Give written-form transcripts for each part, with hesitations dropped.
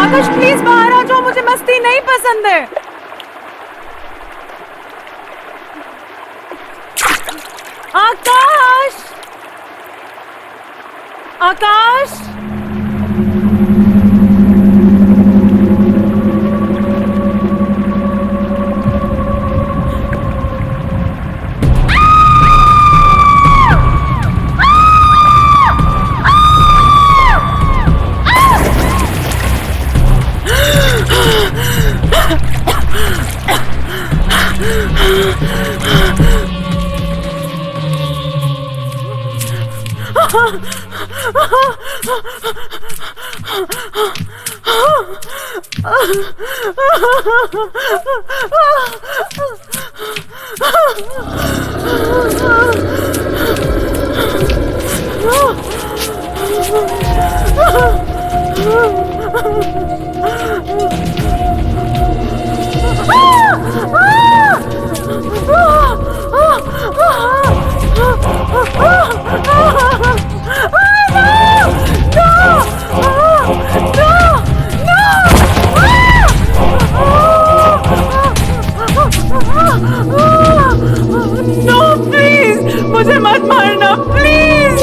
आकाश please बाहर आ जाओ, मुझे मस्ती नहीं पसंद है। आकाश, आकाश, मुझे मत मारना प्लीज।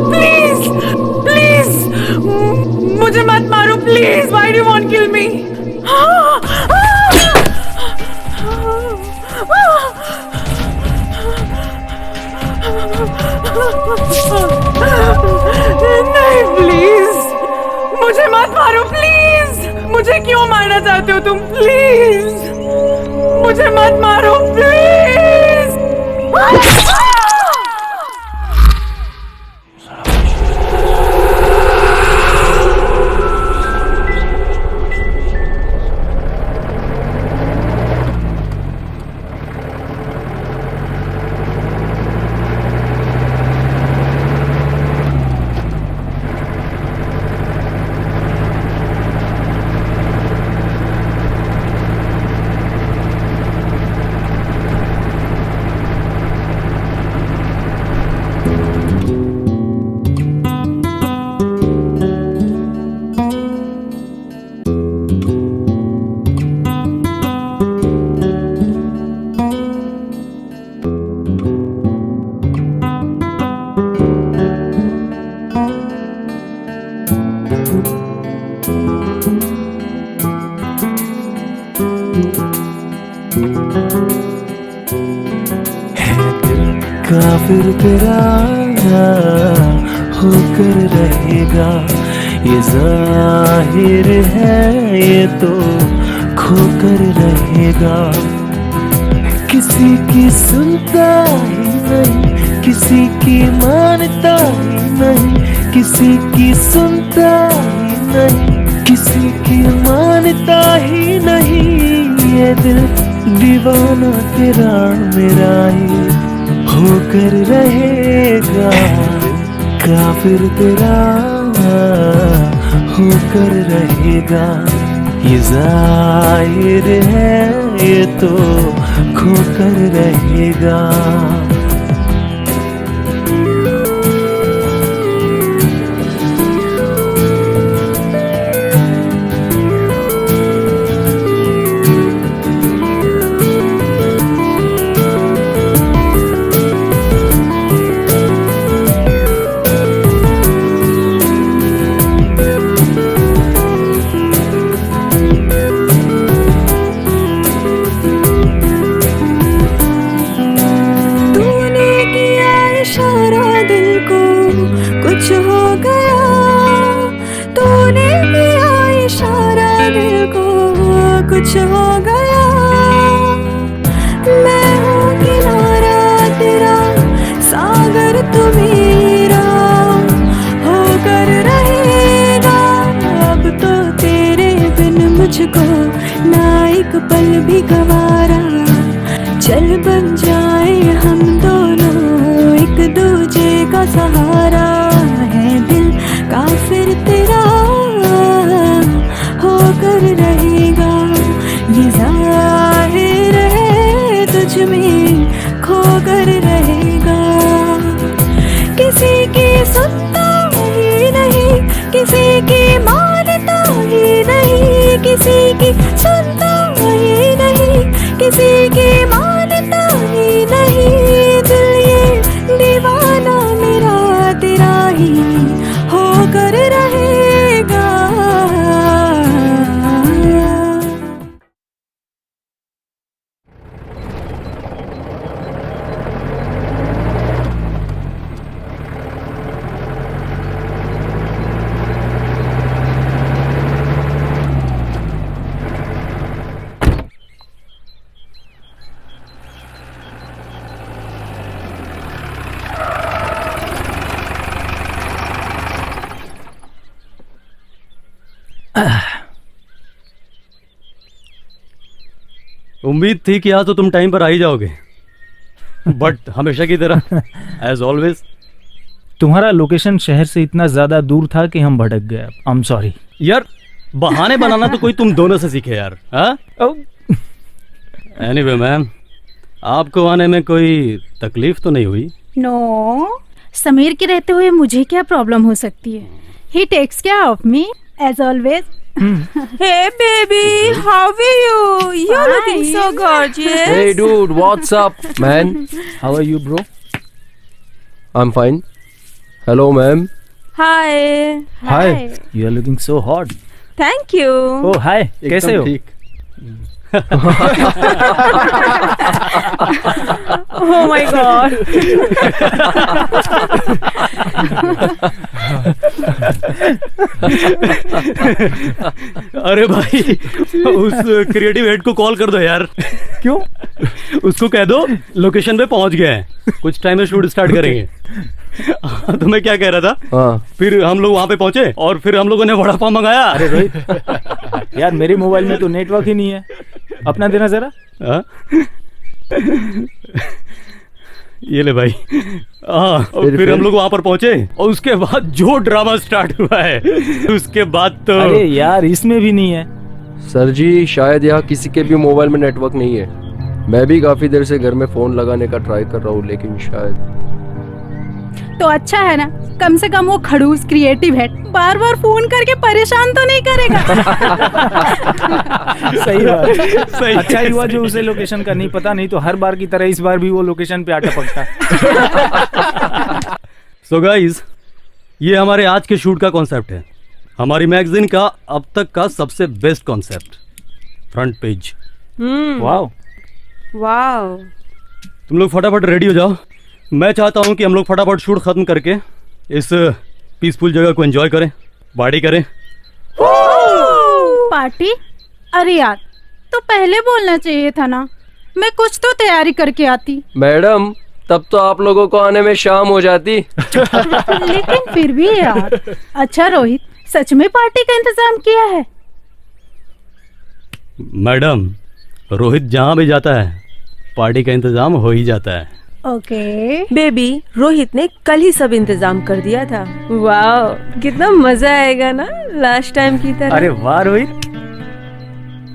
प्लीज प्लीज मुझे मत मारो please. Why do you want kill me? नहीं प्लीज मुझे मत मारो प्लीज। मुझे क्यों मारना चाहते हो तुम? प्लीज मुझे मत मारो प्लीज। काफिर तेरा होकर रहेगा, ये जाहिर है ये तो खोकर रहेगा। किसी की सुनता ही नहीं, किसी की मानता ही नहीं, किसी की सुनता ही नहीं, किसी की मानता ही नहीं। ये दिल दीवाना तेरा मेरा ही होकर रहेगा, काफिर तेरा होकर रहेगा। ये जाहिर है ये तो खोकर रहेगा। सुनता ही नहीं, किसी की मानता ही नहीं, किसी की सुनता ही नहीं, किसी की मानता ही नहीं। दिल ये दीवाना मेरा तेरा ही होकर रहेगा। उम्मीद थी कि आज तो तुम टाइम पर आ ही जाओगे, बट हमेशा की तरह एज ऑलवेज। तुम्हारा लोकेशन शहर से इतना ज्यादा दूर था कि हम भटक गए। आई एम सॉरी यार, बहाने बनाना तो कोई तुम दोनों से सीखे यार। एनीवे मैम, आपको आने में कोई तकलीफ तो नहीं हुई? नो, समीर के रहते हुए मुझे क्या प्रॉब्लम हो सकती है? He takes care of me as always. Hey baby, how are you? You're looking so gorgeous. Hey dude, what's up, man? How are you bro? I'm fine. Hello, ma'am. Hi. Hi, you are looking so hot. Thank you. Oh hi, कैसे हो? ठीक। Oh my god. अरे भाई, उस creative head को call कर दो यार। क्यों? उसको कह दो लोकेशन पे पहुंच गए हैं, कुछ टाइम में शूट स्टार्ट करेंगे। तो मैं क्या कह रहा था, हाँ, फिर हम लोग वहां पे पहुंचे और फिर हम लोगों ने वड़ा पाव मंगाया। अरे रोहित यार, मेरे मोबाइल में तो नेटवर्क ही नहीं है, अपना देना जरा। हाँ? ये ले भाई। हाँ, और फिर हम लोग वहां पर पहुंचे और उसके बाद जो ड्रामा स्टार्ट हुआ है, उसके बाद तो अरे यार, इसमें भी नहीं है। सर जी शायद यहाँ किसी के भी मोबाइल में नेटवर्क नहीं है। मैं भी काफी देर से घर में फोन लगाने का ट्राई कर रहा हूँ, लेकिन शायद। तो अच्छा है ना, कम से कम वो खड़ूस क्रिएटिव है, बार बार फोन करके परेशान तो नहीं करेगा। सही बात। सही। अच्छा ही हुआ जो उसे लोकेशन का नहीं पता, नहीं तो हर बार की तरह इस बार भी वो लोकेशन पे आ टपकता। सो गाइस, ये हमारे आज के शूट का कॉन्सेप्ट है, हमारी मैगजीन का अब तक का सबसे best concept, front page. Wow, Wow. तुम लोग फटाफट रेडी हो जाओ। मैं चाहता हूँ कि हम लोग फटाफट शूट खत्म करके इस पीसफुल जगह को एंजॉय करें, पार्टी करें। पार्टी? अरे यार, तो पहले बोलना चाहिए था ना, मैं कुछ तो तैयारी करके आती। मैडम, तब तो आप लोगों को आने में शाम हो जाती। लेकिन फिर भी यार। अच्छा रोहित, सच में पार्टी का इंतजाम किया है? मैडम, रोहित जहाँ भी जाता है पार्टी का इंतजाम हो ही जाता है। ओके। बेबी, रोहित ने कल ही सब इंतजाम कर दिया था। वाओ, कितना मजा आएगा ना लास्ट टाइम की तरह। अरे वाह रोहित।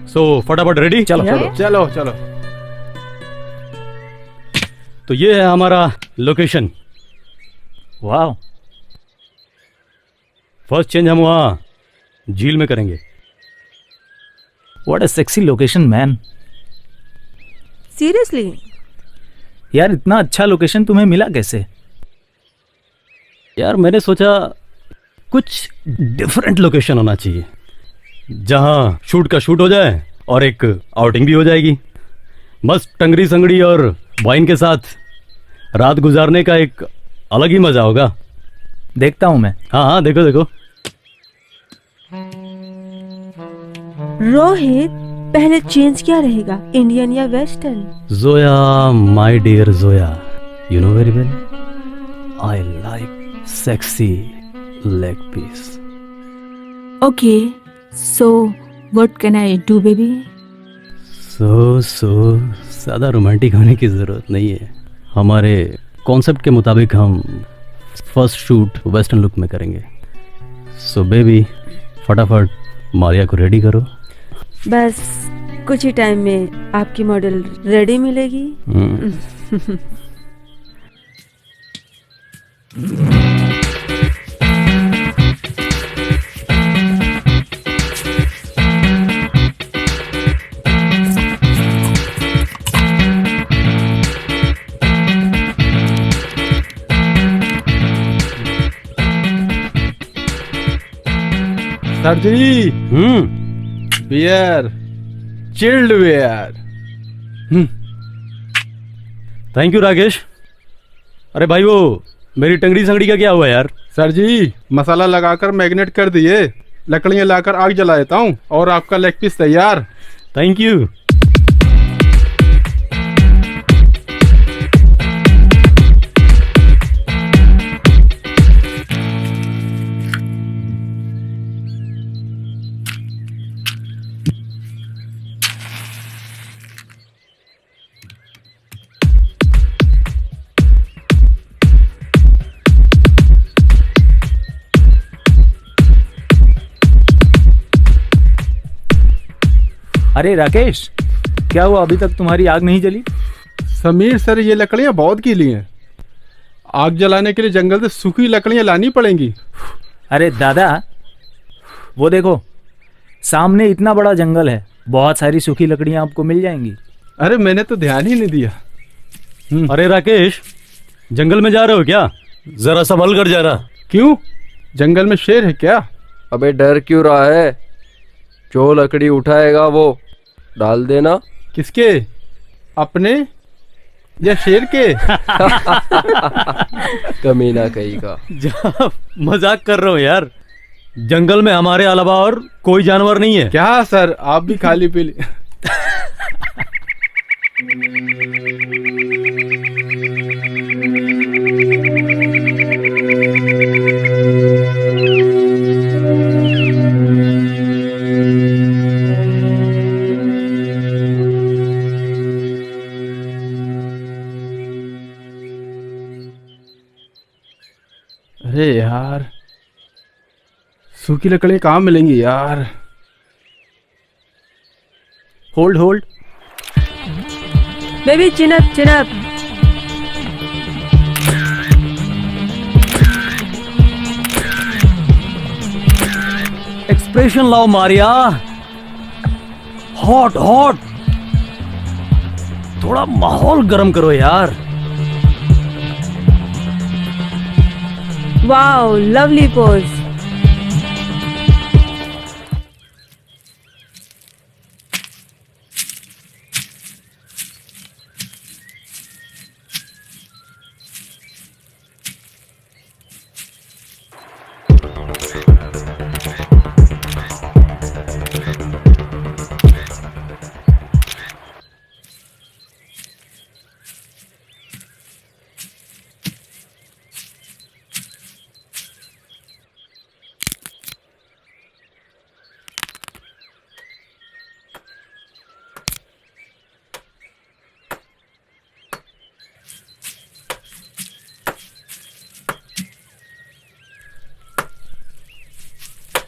सो फटाफट रेडी। चलो Yeah. चलो चलो चलो। तो ये है हमारा लोकेशन। वाह, फर्स्ट चेंज हम वहाँ झील में करेंगे। What a sexy location man. Seriously? यार इतना अच्छा लोकेशन तुम्हें मिला कैसे? यार मैंने सोचा कुछ डिफरेंट लोकेशन होना चाहिए, जहाँ शूट का शूट हो जाए और एक आउटिंग भी हो जाएगी। मस्त टंगड़ी संगड़ी और वाइन के साथ रात गुजारने का एक अलग ही मजा होगा। देखता हूँ मैं। हाँ हाँ, देखो देखो। रोहित, पहले चेंज क्या रहेगा, इंडियन या western? Zoya, my dear Zoya, you know very well I like sexy leg piece. Okay, so what can I do baby? So ज़्यादा रोमांटिक होने की ज़रूरत नहीं है। हमारे कॉन्सेप्ट के मुताबिक हम फर्स्ट शूट वेस्टर्न लुक में करेंगे। सो बेबी, फटाफट मारिया को रेडी करो। बस कुछ ही टाइम में आपकी मॉडल रेडी मिलेगी। Sir ji beer, chilled beer. Thank you Rakesh. अरे भाई वो मेरी टंगड़ी संगड़ी का क्या हुआ यार? सर जी मसाला लगाकर मैग्नेट कर दिए, लकड़ियां लाकर आग जला देता हूँ और आपका लेग पीस तैयार। Thank you. अरे राकेश, क्या हुआ, अभी तक तुम्हारी आग नहीं जली? समीर सर ये लकड़ियां बहुत गीली हैं, आग जलाने के लिए जंगल से सूखी लकड़ियां लानी पड़ेंगी। अरे दादा, वो देखो सामने इतना बड़ा जंगल है, बहुत सारी सूखी लकड़ियां आपको मिल जाएंगी। अरे मैंने तो ध्यान ही नहीं दिया। अरे राकेश, जंगल में जा रहे हो क्या? जरा संभल कर जाना। क्यों, जंगल में शेर है क्या? अबे डर क्यों रहा है? जो लकड़ी उठाएगा वो डाल देना। किसके, अपने या शेर के? कमीना कहीं का। जा, मजाक कर रहे हो यार। जंगल में हमारे अलावा और कोई जानवर नहीं है क्या सर, आप भी खाली पीली। अरे यार, सूखी लकड़ियाँ कहाँ मिलेंगी यार? Hold hold. Baby chin-up chin-up. Expression लाओ मारिया। हॉट हॉट, थोड़ा माहौल गर्म करो यार। Wow, lovely pose.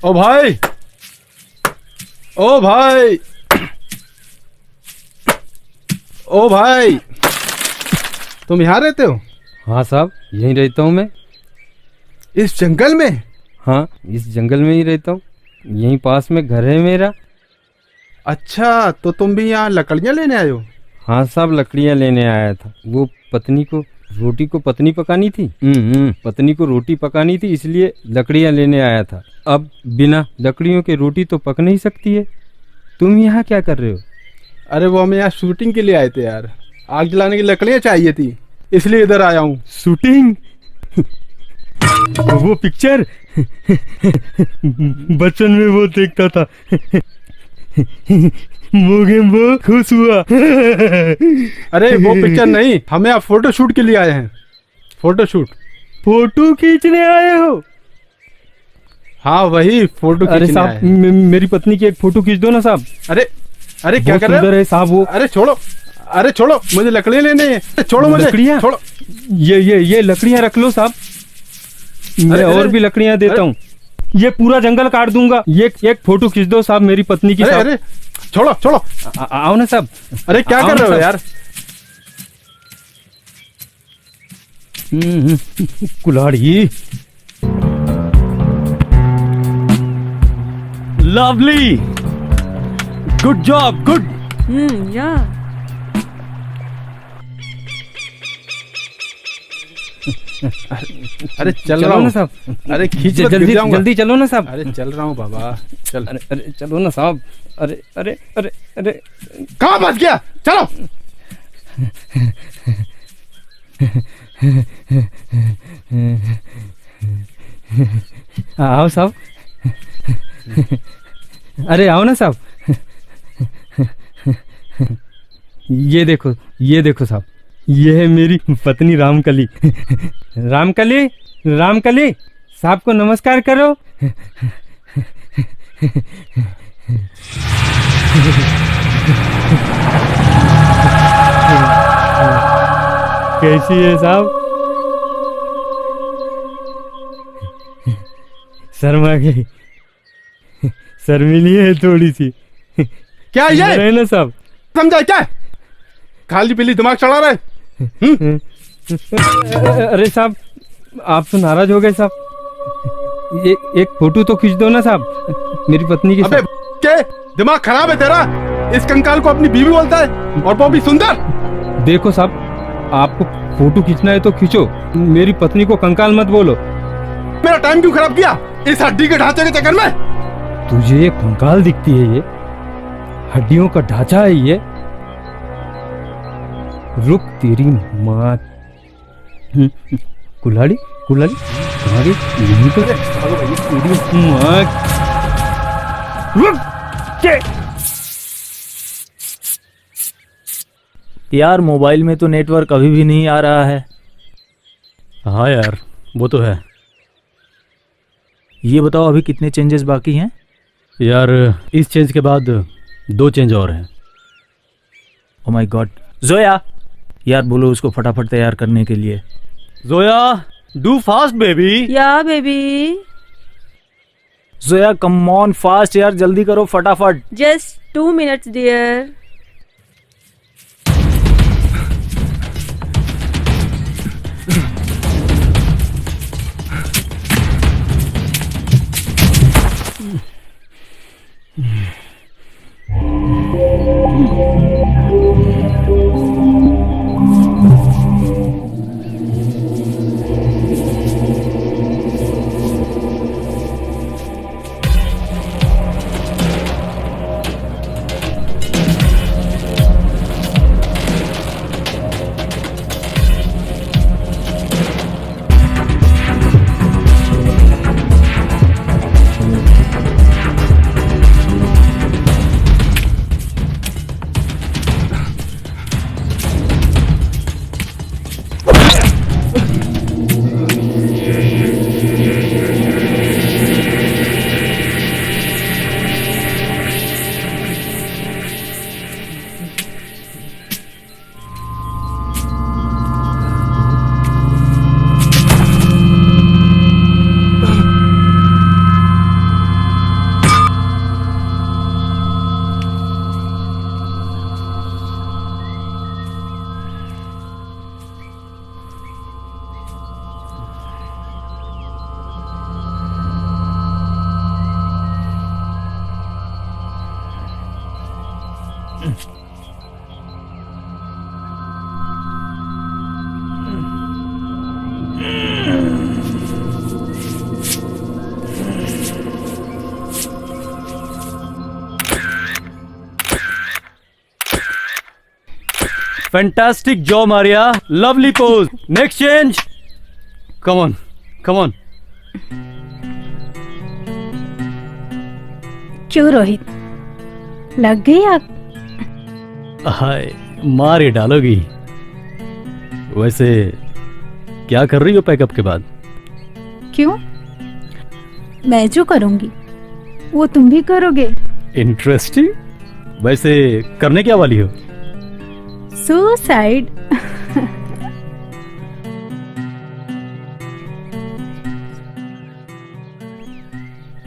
ओ भाई, ओ भाई, ओ भाई, तुम यहाँ रहते हो? हाँ साहब, यहीं रहता हूँ मैं। इस जंगल में? हाँ, इस जंगल में ही रहता हूँ, यहीं पास में घर है मेरा। अच्छा, तो तुम भी यहाँ लकड़ियाँ लेने आए हो? हाँ साहब, लकड़ियाँ लेने आया था। वो पत्नी को रोटी को पत्नी पकानी थी। पत्नी को रोटी पकानी थी, इसलिए लकड़ियाँ लेने आया था। अब बिना लकड़ियों के रोटी तो पक नहीं सकती है। तुम यहाँ क्या कर रहे हो? अरे वो हमें यहाँ शूटिंग के लिए आए थे यार, आग जलाने की लकड़ियाँ चाहिए थी, इसलिए इधर आया हूँ। शूटिंग? वो पिक्चर बचपन में वो देखता था, वो खुश हुआ। अरे वो पिक्चर नहीं, हमें आप फोटो शूट के लिए आए हैं। Photo shoot. फोटो खींचने आए हो? हाँ वही फोटो अरे खींचने आए साहब, हैं। मेरी पत्नी की एक फोटो खींच दो ना साहब। अरे अरे क्या बहुत कर रहे सुंदर हो? है साहब वो। अरे छोड़ो, अरे छोड़ो, मुझे लकड़ियाँ लेने हैं। छोड़ो मुझे, लकड़ियाँ? छोड़ो। ये लकड़ियाँ रख लो साहब, मैं अरे, और भी लकड़ियाँ देता अरे, हूँ। ये पूरा जंगल काट दूंगा। ये एक फोटो खींच दो साहब मेरी पत्नी की। अरे साहब अरे छोड़ो छोड़ो। आओ ना साहब। अरे क्या आओ कर ना रहे हो साहब। यार? कुल्हाड़ी। Lovely, good job, good. या। अरे चल रहा चलो ना हूँ साहब। अरे खींच मत, गिर जल्दी जाऊंगा। जल्दी चलो ना साहब। अरे चल रहा हूँ बाबा, चल। अरे अरे चलो ना साहब। अरे अरे अरे अरे कहाँ फंस गया, चलो। आओ साहब। अरे आओ ना साहब। ये देखो साहब, ये है मेरी पत्नी रामकली। रामकली, रामकली, साहब को नमस्कार करो। कैसी है साहब? शर्मा गई, शर्मिली है थोड़ी सी। क्या ये है ना साहब? समझा क्या? खाली पीली दिमाग चढ़ा रहे। अरे साहब, आप तो नाराज हो गए साहब। एक फोटो तो खींच दो ना साहब, मेरी पत्नी के अबे साथ। के दिमाग खराब है तेरा? इस कंकाल को अपनी बीवी बोलता है, और वो भी सुंदर। देखो साहब, आपको फोटो खींचना है तो खींचो, मेरी पत्नी को कंकाल मत बोलो। मेरा टाइम क्यों खराब किया इस हड्डी के ढांचे के चक्कर में? तुझे ये कंकाल दिखती है, ये हड्डियों का ढांचा है ये। रुक तेरी माँ। कुल्हाड़ी कुल्हाड़ी कहाँ गई? यहीं पे। तेरी माँ। रुक के। यार मोबाइल में तो नेटवर्क अभी भी नहीं आ रहा है। हाँ यार, वो तो है ये बताओ अभी कितने चेंजेस बाकी हैं? यार। इस चेंज के बाद 2 चेंज और हैं। Oh my God. जोया, यार बोलो उसको फटाफट तैयार करने के लिए। Zoya, do fast baby. या baby, Zoya come on fast यार, जल्दी करो फटाफट। Just 2 minutes dear. Fantastic job Maria, lovely pose. Next change. Come on, come on. क्यों रोहित, लग गई आग? हाय, मार ही डालोगी। वैसे क्या कर रही हो पैकअप के बाद? क्यों? मैं जो करूंगी वो तुम भी करोगे। इंटरेस्टिंग। वैसे करने क्या वाली हो? सुसाइड।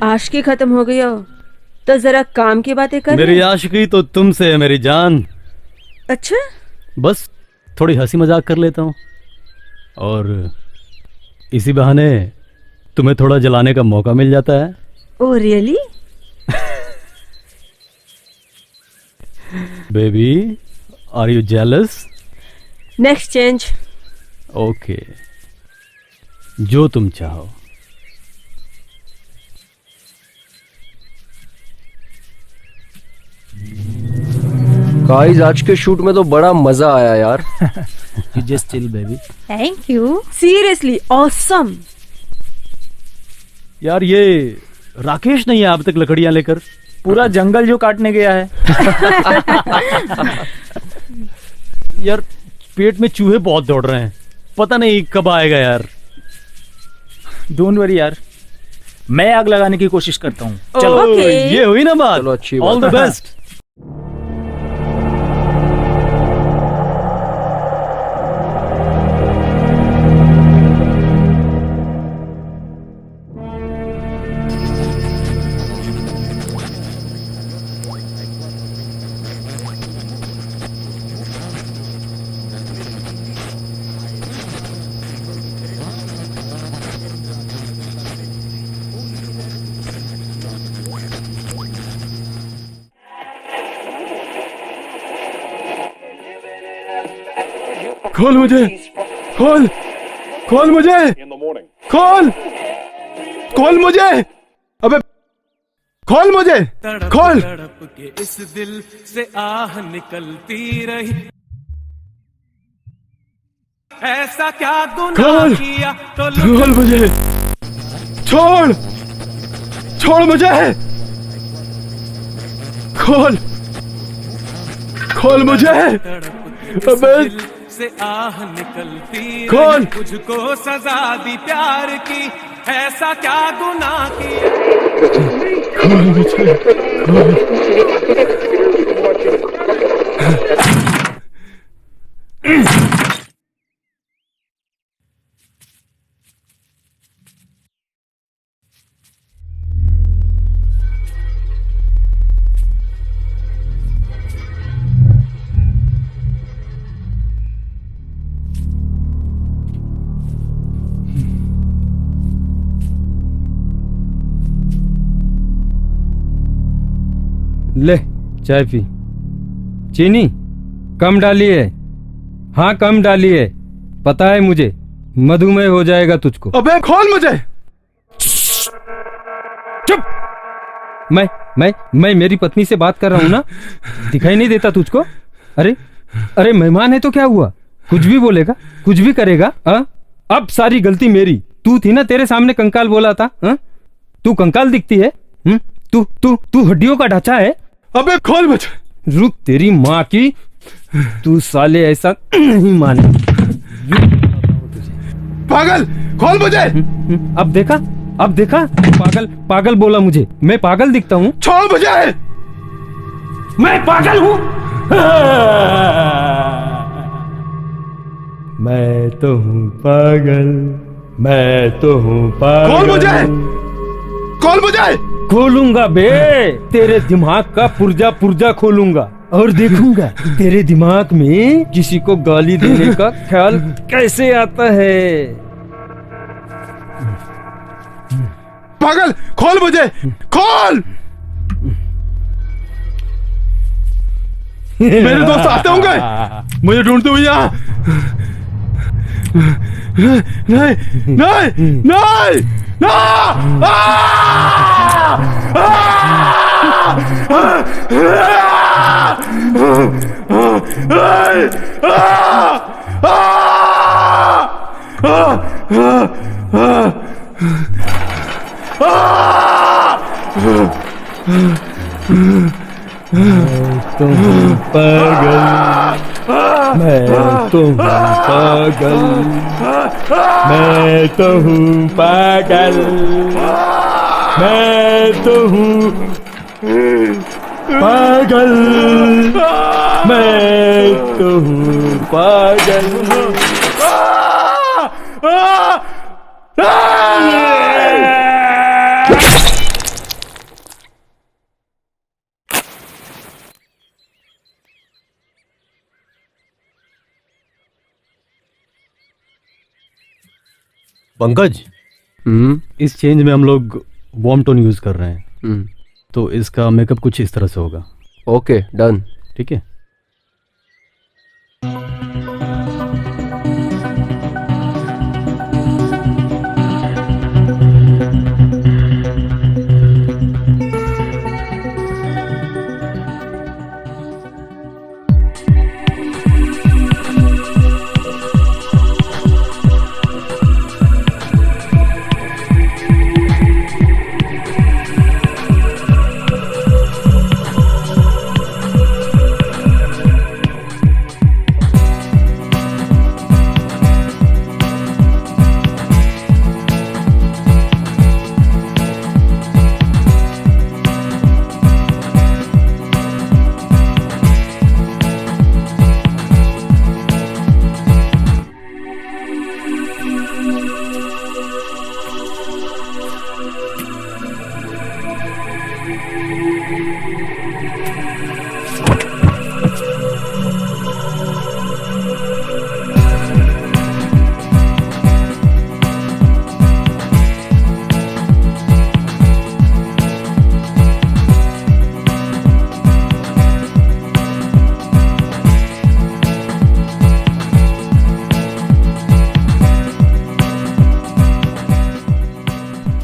आशिकी खत्म हो गई हो तो जरा काम की बातें कर। मेरी आशिकी तो तुमसे है मेरी जान। अच्छा, बस थोड़ी हंसी मजाक कर लेता हूँ, और इसी बहाने तुम्हें थोड़ा जलाने का मौका मिल जाता है। Oh really? Baby, are you jealous? Next change. Okay, जो तुम चाहो। गाइस आज के शूट में तो बड़ा मजा आया यार। You just chill baby. Thank you. Seriously awesome. यार ये राकेश नहीं है अब तक लकड़ियां लेकर। पूरा जंगल जो काटने गया है। यार पेट में चूहे बहुत दौड़ रहे हैं, पता नहीं कब आएगा यार। डोंट वरी यार, मैं आग लगाने की कोशिश करता हूँ। चलो। ओह, Okay. ये हुई ना बात। चलो, अच्छी ऑल बात द बेस्ट। खोल मुझे, खोल, खोल मुझे, खोल, खोल मुझे, अबे खोल मुझे, खोल। तड़प के इस दिल से आह निकलती रही, ऐसा क्या गुनाह खोल, किया तो खोल मुझे, छोड़, छोड़ मुझे, खोल, खोल मुझे, अबे से आह निकलती खोल। रही, मुझको सजा दी प्यार की, ऐसा क्या गुनाह किया। खोल मुझे, खोल। ले चाय पी। चीनी कम डालिए। हाँ कम डालिए, पता है मुझे मधुमेह हो जाएगा तुझको। अबे खोल मुझे। चुप। मैं मेरी पत्नी से बात कर रहा हूँ ना, दिखाई नहीं देता तुझको? अरे अरे मेहमान है तो क्या हुआ, कुछ भी बोलेगा, कुछ भी करेगा। अब सारी गलती मेरी। तू थी ना तेरे सामने कंकाल बोला था। तू कंकाल दिखती है। तू तू तू हड्डियों का ढांचा है। अबे खोल मुझे। रुक तेरी माँ की, तू साले ऐसा नहीं माने। पागल, खोल मुझे। अब देखा पागल पागल बोला मुझे। मैं पागल दिखता हूँ? छोड़ मुझे। मैं पागल हूँ? मैं तो हूँ पागल, मैं तो हूँ पागल। खोल मुझे, खोल मुझे। खोलूंगा बे, तेरे दिमाग का पुर्जा पुर्जा खोलूंगा और देखूंगा तेरे दिमाग में किसी को गाली देने का ख्याल कैसे आता है। पागल, खोल मुझे, खोल। मेरे दोस्त आते होंगे, मुझे ढूंढते हुए यहाँ। नहीं नहीं नहीं ना। तुम पागल, मैं तो हूँ पागल, मैं तो हूँ पागल, मैं तो हूँ पागल, मैं तो हूँ पागल। पंकज, इस चेंज में हम लोग वार्म टोन यूज कर रहे हैं, तो इसका मेकअप कुछ इस तरह से होगा। Okay done. ठीक है।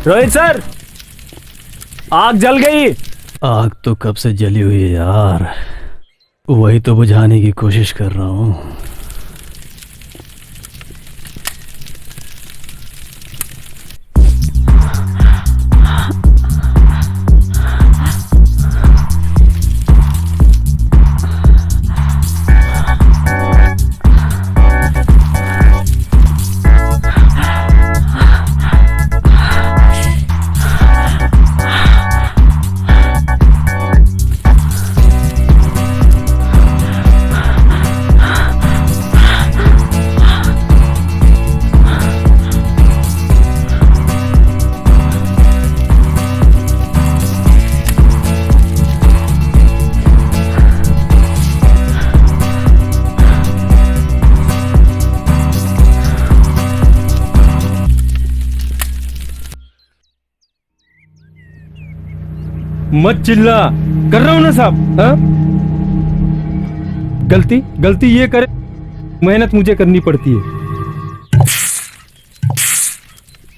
रोहित सर, आग जल गई। आग तो कब से जली हुई है यार, वही तो बुझाने की कोशिश कर रहा हूँ। मत चिल्ला, कर रहा हूं ना साहब। हाँ? गलती ये करे, मेहनत मुझे करनी पड़ती है।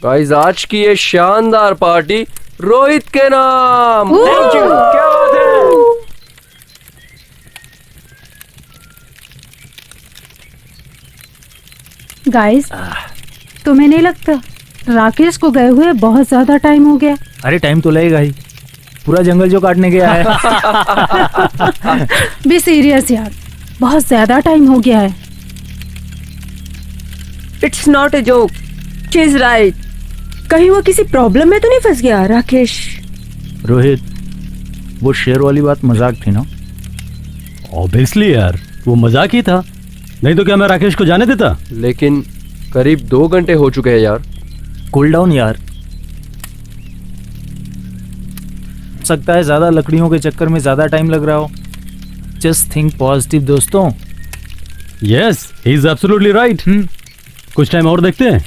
गाइस, आज की ये शानदार पार्टी रोहित के नाम। Thank you. क्या बात है। गाइस, तुम्हें नहीं लगता राकेश को गए हुए बहुत ज्यादा टाइम हो गया? अरे टाइम तो लगेगा ही, पूरा जंगल जो काटने गया है। बी सीरियस यार, बहुत ज्यादा टाइम हो गया है। It's not a joke, she is right. कहीं वो किसी प्रॉब्लम में तो नहीं फंस गया राकेश? रोहित, वो शेर वाली बात मजाक थी ना? ऑब्वियसली यार, वो मजाक ही था, नहीं तो क्या मैं राकेश को जाने देता? लेकिन करीब 2 घंटे हो चुके हैं यार। कूल डाउन यार। सकता है ज्यादा लकड़ियों के चक्कर में ज्यादा टाइम लग रहा हो। जस्ट थिंक पॉजिटिव दोस्तों। Yes, he is absolutely right. कुछ टाइम और देखते हैं,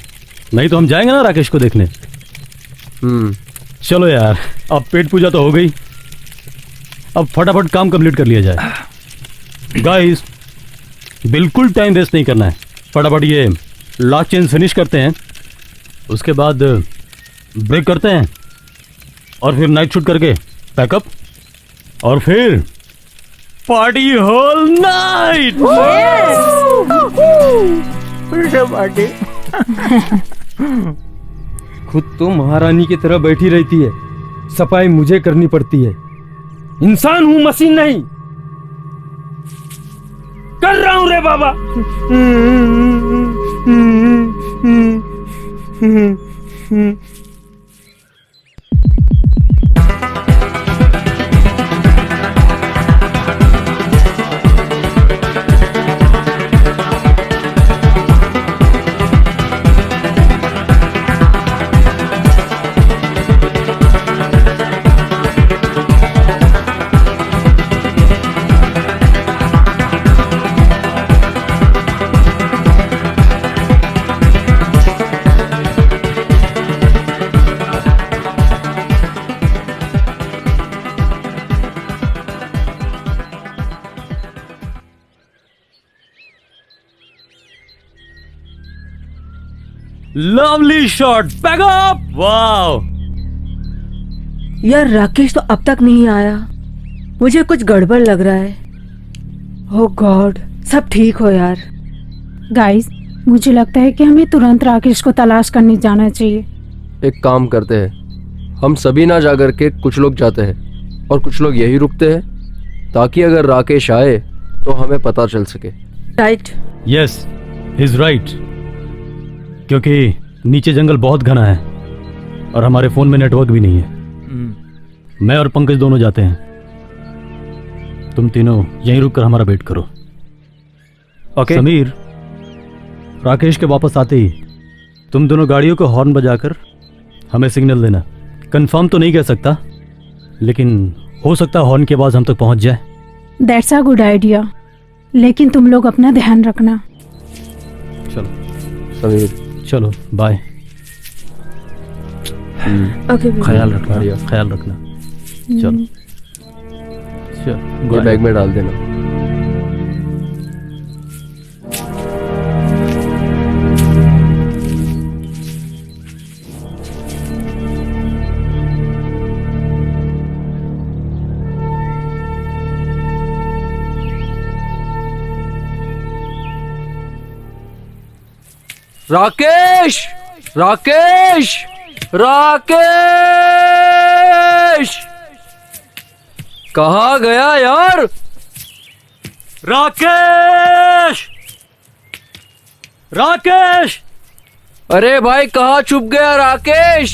नहीं तो हम जाएंगे ना राकेश को देखने। चलो यार, अब पेट पूजा तो हो गई, अब फटाफट काम कंप्लीट कर लिया जाए। गाइस, बिल्कुल टाइम वेस्ट नहीं करना है, फटाफट ये लास्ट चेंज फिनिश करते हैं, उसके बाद ब्रेक करते हैं और फिर नाइट शूट करके पैकअप और फिर पार्टी होल नाइट। पार्टी। खुद तो महारानी की तरह बैठी रहती है, सफाई मुझे करनी पड़ती है। इंसान हूं, मशीन नहीं। कर रहा हूं रे बाबा। Lovely shot, backup. वाओ यार, राकेश तो अब तक नहीं आया, मुझे कुछ गड़बड़ लग रहा है। ओह गॉड, सब ठीक हो यार। गाइस, मुझे लगता है कि हमें तुरंत राकेश को तलाश करने जाना चाहिए। एक काम करते हैं, हम सभी ना जाकर के कुछ लोग जाते हैं और कुछ लोग यही रुकते हैं, ताकि अगर राकेश आए तो हमें पता चल सके। Right. Yes, he is right, क्योंकि नीचे जंगल बहुत घना है और हमारे फोन में नेटवर्क भी नहीं है। मैं और पंकज दोनों जाते हैं, तुम तीनों यहीं रुककर हमारा वेट करो। ओके। समीर, राकेश के वापस आते ही तुम दोनों गाड़ियों को हॉर्न बजाकर हमें सिग्नल देना। कंफर्म तो नहीं कह सकता, लेकिन हो सकता है हॉर्न की आवाज हम तक पहुंच जाए। दैट्स अ गुड आइडिया, लेकिन तुम लोग अपना ध्यान रखना। चलो समीर, चलो बाय। ओके, ख्याल रखना, ख्याल रखना। चलो चलो, ये बैग में डाल देना। राकेश, राकेश, राकेश, कहाँ गया यार? राकेश, राकेश, अरे भाई कहाँ छुप गया राकेश?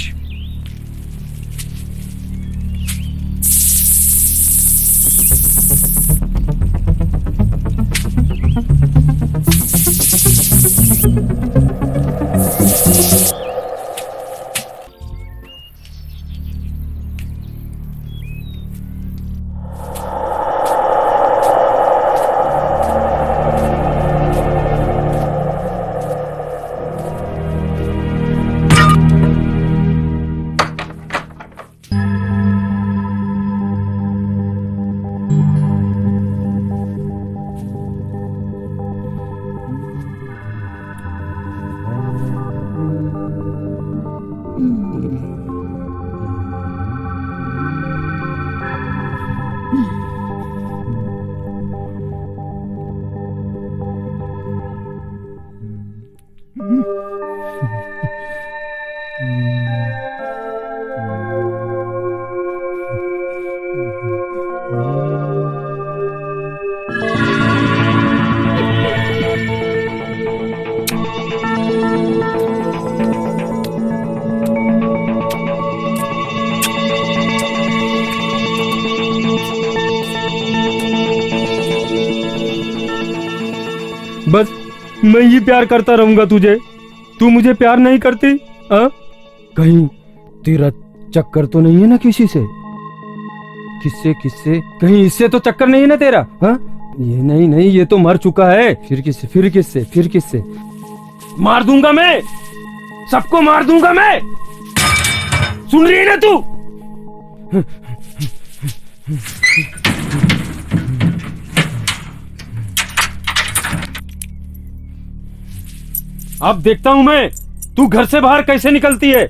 बस मैं ही प्यार करता रहूंगा तुझे, तू मुझे प्यार नहीं करती? हाँ? कहीं तेरा चक्कर तो नहीं है ना किसी से? किससे किससे? कहीं इससे तो चक्कर नहीं है ना तेरा? हाँ? ये नहीं नहीं, ये तो मर चुका है। फिर किससे? फिर किससे? फिर किससे? मार दूंगा मैं, सबको मार दूंगा मैं। सुन रही है ना तू? अब देखता हूं मैं तू घर से बाहर कैसे निकलती है।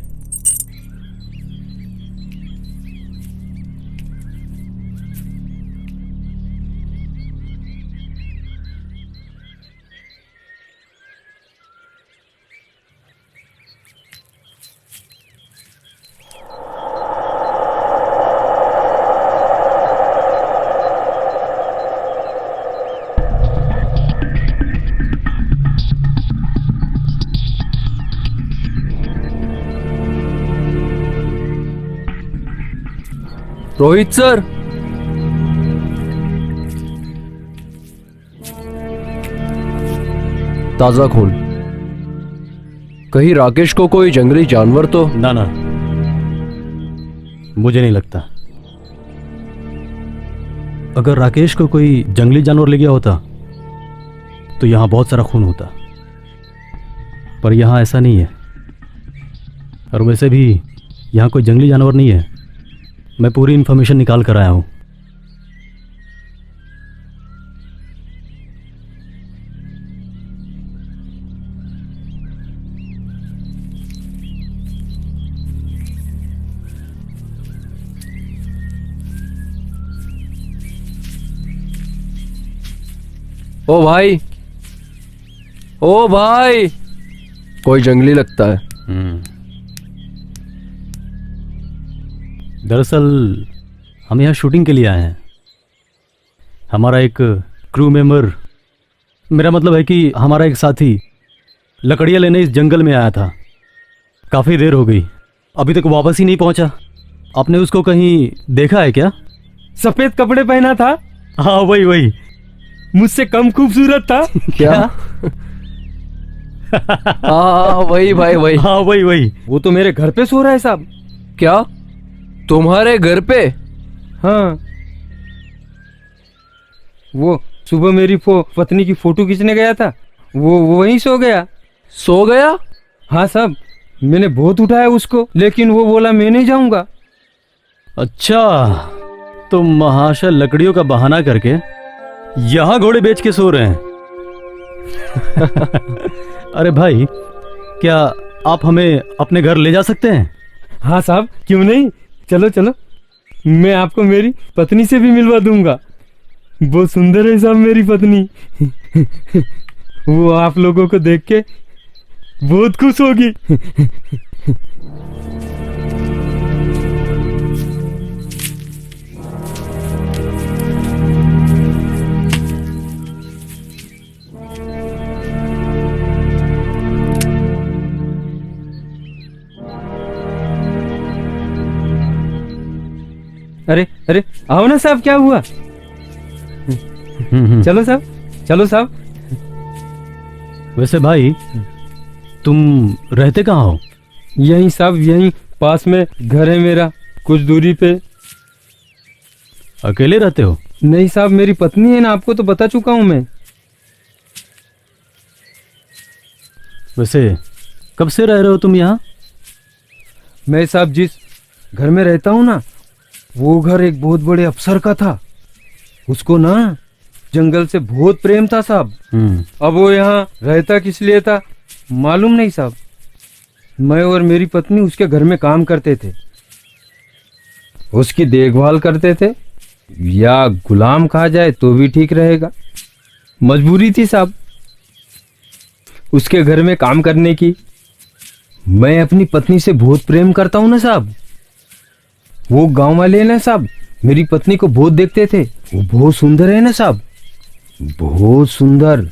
रोहित सर, ताजा खून। कहीं राकेश को कोई जंगली जानवर तो? ना ना, मुझे नहीं लगता। अगर राकेश को कोई जंगली जानवर ले गया होता तो यहां बहुत सारा खून होता, पर यहां ऐसा नहीं है। और वैसे भी यहां कोई जंगली जानवर नहीं है। मैं पूरी इन्फॉर्मेशन निकाल कर आया हूं। ओ भाई, ओ भाई, कोई जंगली लगता है। दरअसल हम यहाँ शूटिंग के लिए आए हैं। हमारा एक क्रू मेंबर, मेरा मतलब है कि हमारा एक साथी लकड़ियाँ लेने इस जंगल में आया था। काफ़ी देर हो गई, अभी तक वापस ही नहीं पहुंचा। आपने उसको कहीं देखा है क्या? सफेद कपड़े पहना था? हाँ वही वही। मुझसे कम खूबसूरत था? क्या? हाँ वही भाई, वही। हाँ वही वही। वो तो मेरे घर पे सो रहा है साहब। क्या तुम्हारे घर पे? हाँ, वो सुबह मेरी पत्नी की फोटो खींचने गया था, वो वहीं सो गया। सो गया? हाँ साहब, मैंने बहुत उठाया उसको, लेकिन वो बोला मैं नहीं जाऊंगा। अच्छा, तो महाशय लकड़ियों का बहाना करके यहाँ घोड़े बेच के सो रहे हैं। अरे भाई, क्या आप हमें अपने घर ले जा सकते हैं? हाँ साहब, क्यों नहीं, चलो चलो, मैं आपको मेरी पत्नी से भी मिलवा दूंगा। बहुत सुंदर है साहब मेरी पत्नी। वो आप लोगों को देख के बहुत खुश होगी। अरे अरे आओ ना साहब, क्या हुआ? चलो साहब, चलो साहब। वैसे भाई तुम रहते कहाँ हो? यहीं साहब, यहीं पास में घर है मेरा, कुछ दूरी पे। अकेले रहते हो? नहीं साहब, मेरी पत्नी है ना, आपको तो बता चुका हूँ मैं। वैसे कब से रह रहे हो तुम यहाँ? मैं साहब जिस घर में रहता हूँ ना, वो घर एक बहुत बड़े अफसर का था। उसको ना जंगल से बहुत प्रेम था साहब। अब वो यहाँ रहता किस लिए था मालूम नहीं साहब। मैं और मेरी पत्नी उसके घर में काम करते थे, उसकी देखभाल करते थे, या गुलाम कहा जाए तो भी ठीक रहेगा। मजबूरी थी साहब उसके घर में काम करने की। मैं अपनी पत्नी से बहुत प्रेम करता हूँ ना साहब। वो गांव वाले ना साहब मेरी पत्नी को बहुत देखते थे। वो बहुत सुंदर है ना साहब, बहुत सुंदर।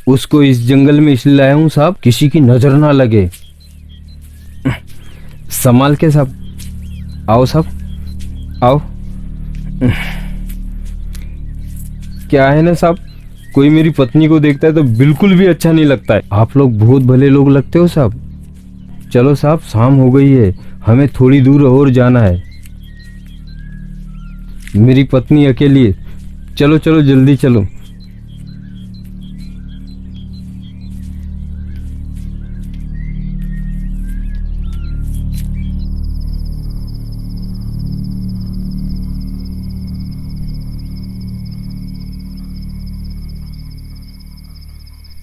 उसको इस जंगल में इसलिए लाया हूं साहब, किसी की नजर ना लगे। संभाल के साहब। आओ साहब, आओ। क्या है ना साहब, कोई मेरी पत्नी को देखता है तो बिल्कुल भी अच्छा नहीं लगता है। आप लोग बहुत भले लोग लगते हो साहब। चलो साहब, शाम हो गई है, हमें थोड़ी दूर और जाना है। मेरी पत्नी अकेली है। चलो चलो जल्दी चलो।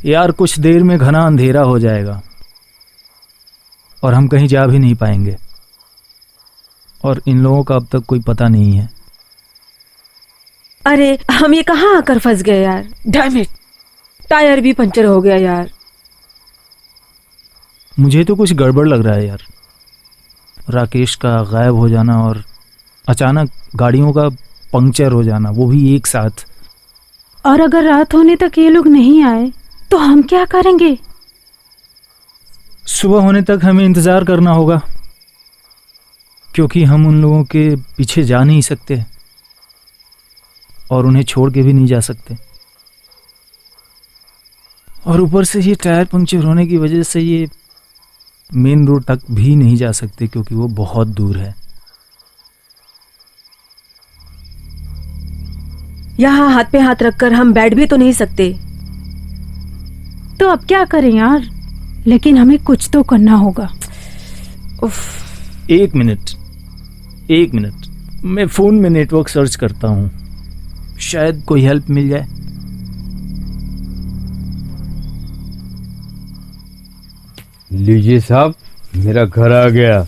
यार कुछ देर में घना अंधेरा हो जाएगा और हम कहीं जा भी नहीं पाएंगे, और इन लोगों का अब तक कोई पता नहीं है। अरे हम ये कहाँ आकर फंस गए यार। डैम इट, टायर भी पंचर हो गया यार। मुझे तो कुछ गड़बड़ लग रहा है यार। राकेश का गायब हो जाना और अचानक गाड़ियों का पंक्चर हो जाना, वो भी एक साथ। और अगर रात होने तक ये लोग नहीं आए तो हम क्या करेंगे? सुबह होने तक हमें इंतज़ार करना होगा, क्योंकि हम उन लोगों के पीछे जा नहीं सकते और उन्हें छोड़ के भी नहीं जा सकते। और ऊपर से ये टायर पंक्चर होने की वजह से ये मेन रोड तक भी नहीं जा सकते, क्योंकि वो बहुत दूर है। यहाँ हाथ पे हाथ रखकर हम बैठ भी तो नहीं सकते। तो अब क्या करें यार? लेकिन हमें कुछ तो करना होगा। उफ। एक मिनट, मैं फ़ोन में नेटवर्क सर्च करता हूँ, शायद कोई हेल्प मिल जाए। लीजिए साहब, मेरा घर आ गया।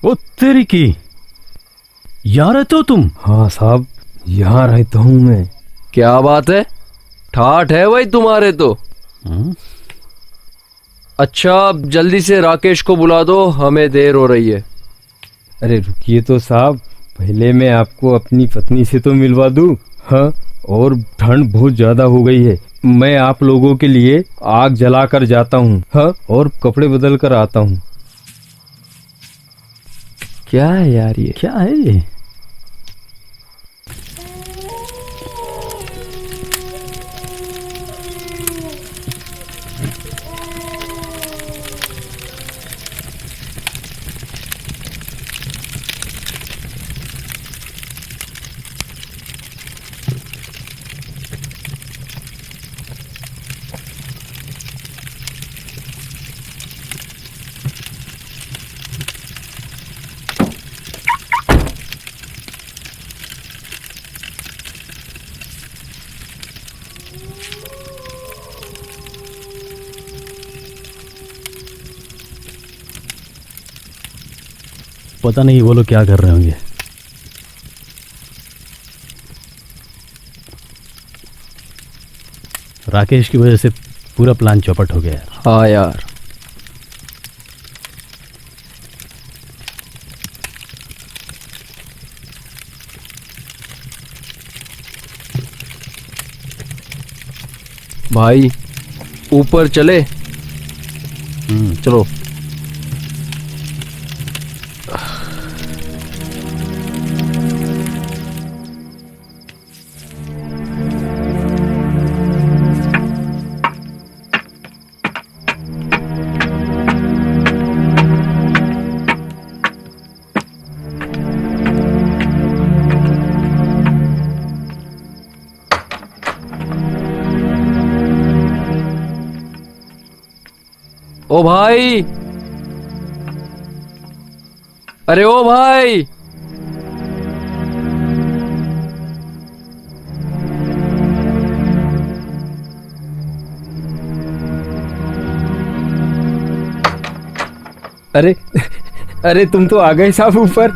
ओ तेरी की, यहाँ रहते हो तुम? हाँ साहब, यहाँ रहता हूँ मैं। क्या बात है, ठाठ है भाई तुम्हारे तो। अच्छा, अब जल्दी से राकेश को बुला दो, हमें देर हो रही है। अरे रुकिए तो साहब, पहले मैं आपको अपनी पत्नी से तो मिलवा दूँ। हाँ, और ठंड बहुत ज्यादा हो गई है। मैं आप लोगों के लिए आग जला कर जाता हूँ। हाँ, और कपड़े बदल कर आता हूँ। क्या है यार ये? क्या है ये? पता नहीं वो लोग क्या कर रहे होंगे। राकेश की वजह से पूरा प्लान चौपट हो गया यार। हाँ यार, भाई ऊपर चले। चलो। ओ भाई, अरे ओ भाई, अरे अरे तुम तो आ गए साहब ऊपर।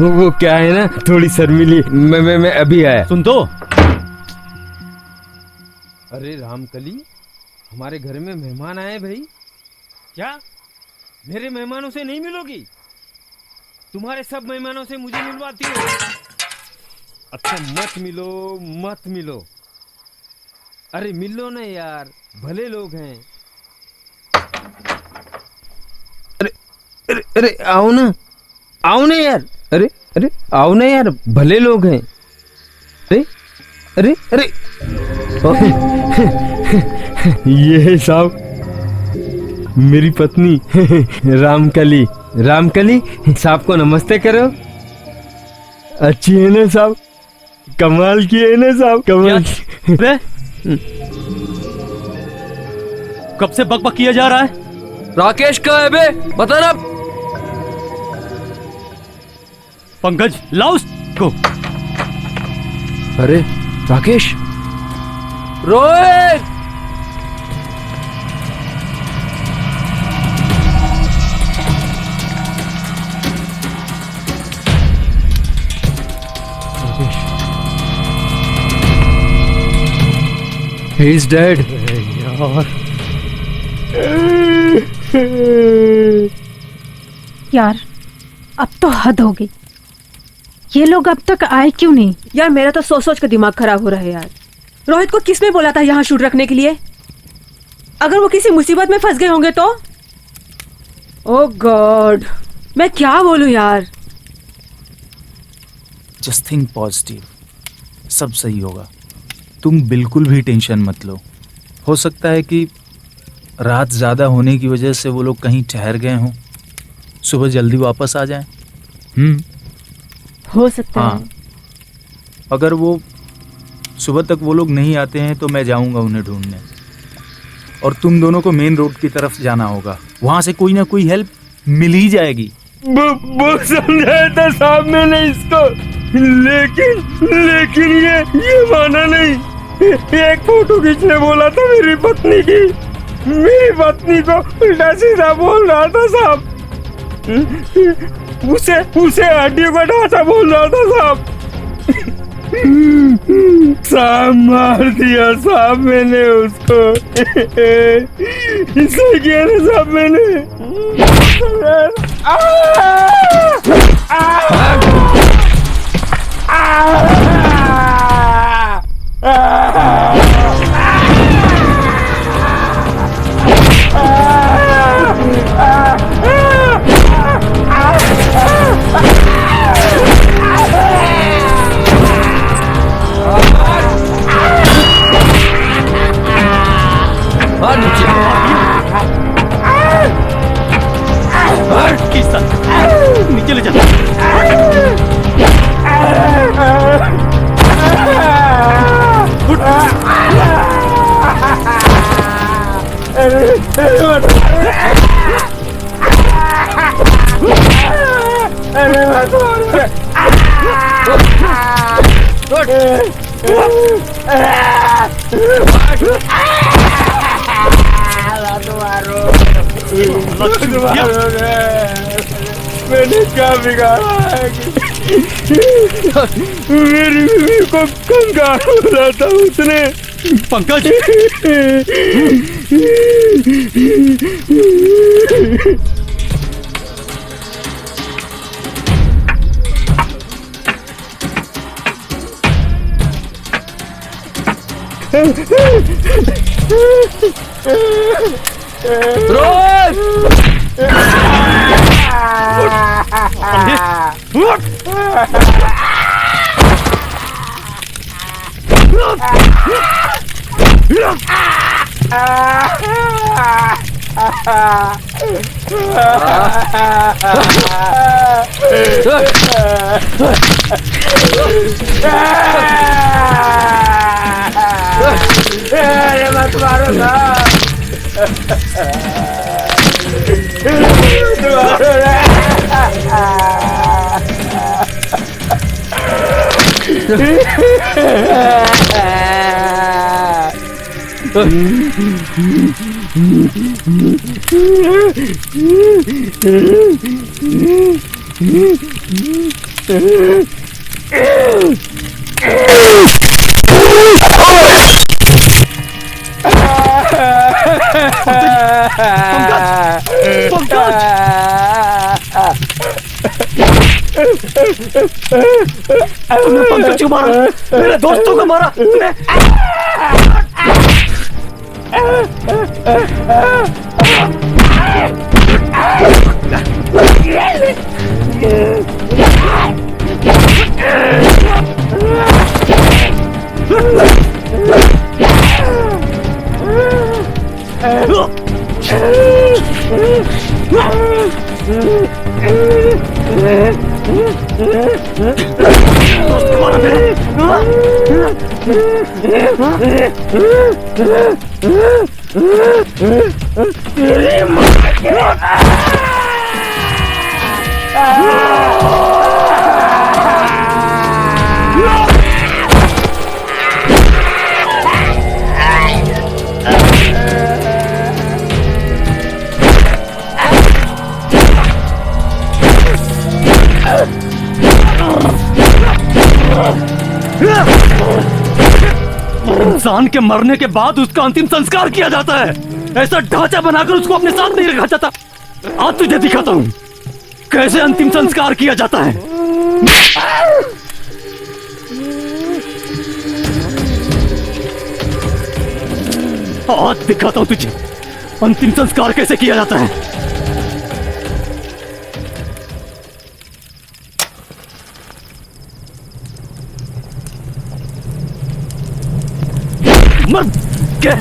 वो क्या है ना, थोड़ी शर्मिली। मैं अभी आया। सुन तो। अरे रामकली, हमारे घर में मेहमान आए भाई। क्या मेरे मेहमानों से नहीं मिलोगी? तुम्हारे सब मेहमानों से मुझे मिलवाती हो? अच्छा मत मिलो, मत मिलो। अरे मिलो ना यार, भले लोग हैं। अरे अरे अरे आओ ना, आओ ना यार। अरे अरे आओ ना यार, भले लोग हैं। अरे अरे अरे ये साहब मेरी पत्नी रामकली। रामकली साहब को नमस्ते करो। अच्छी है ना साहब, कमाल की है ना साहब, कमाल। अरे कब से बकबक किया जा रहा है? राकेश कहाँ है बे, बता ना। पंकज लाओ उसको। अरे Rakesh, Rohit, he is dead. यार अब तो हद हो गई। ये लोग अब तक आए क्यों नहीं? यार मेरा तो सोच सोच कर दिमाग खराब हो रहा है यार। रोहित को किसने बोला था यहाँ शूट रखने के लिए? अगर वो किसी मुसीबत में फंस गए होंगे तो? ओह गॉड, मैं क्या बोलूं यार। जस्ट थिंक पॉजिटिव, सब सही होगा। तुम बिल्कुल भी टेंशन मत लो। हो सकता है कि रात ज़्यादा होने की वजह से वो लोग कहीं ठहर गए हों, सुबह जल्दी वापस आ जाएं। हो सकता है। अगर वो सुबह तक वो लोग नहीं आते हैं तो मैं जाऊंगा उन्हें ढूंढने, और तुम दोनों को मेन रोड की तरफ जाना होगा। वहां से कोई ना कोई हेल्प मिल ही जाएगी। वो समझाया था साहब मैंने इसको, लेकिन ये माना नहीं। एक फोटो खींचने बोला था मेरी पत्नी की, मेरी पत्नी को उल्टा सीधा बोल रहा था साहब। उसे हड्डियों का ढांचा बोल रहा था साहब। साहब मार दिया साहब मैंने उसको। इससे किया ना साहब मैंने। नीचे ले जा। मैंने क्या बिगाड़ा है? मेरी बीवी को कंगाल बोला था उसने। पंकज, मत मारो ना। तूने पंकज को मारा, मेरे दोस्तों को मारा तूने। इंसान के मरने के बाद उसका अंतिम संस्कार किया जाता है। ऐसा ढांचा बनाकर उसको अपने साथ नहीं रखा जाता। आज तुझे दिखाता हूँ कैसे अंतिम संस्कार किया जाता है। आज दिखाता हूँ तुझे अंतिम संस्कार कैसे किया जाता है। मर के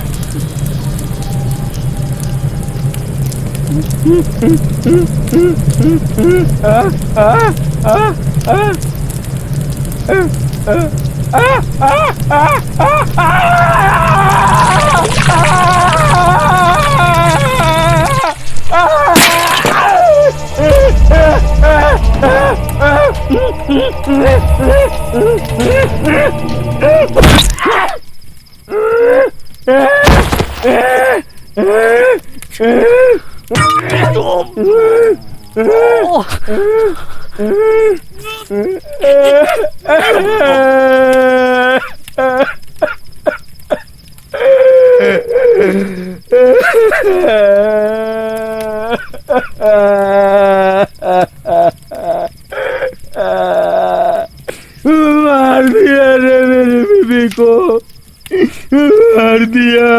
मार दिया रे मेरी बीबी को, मार दिया।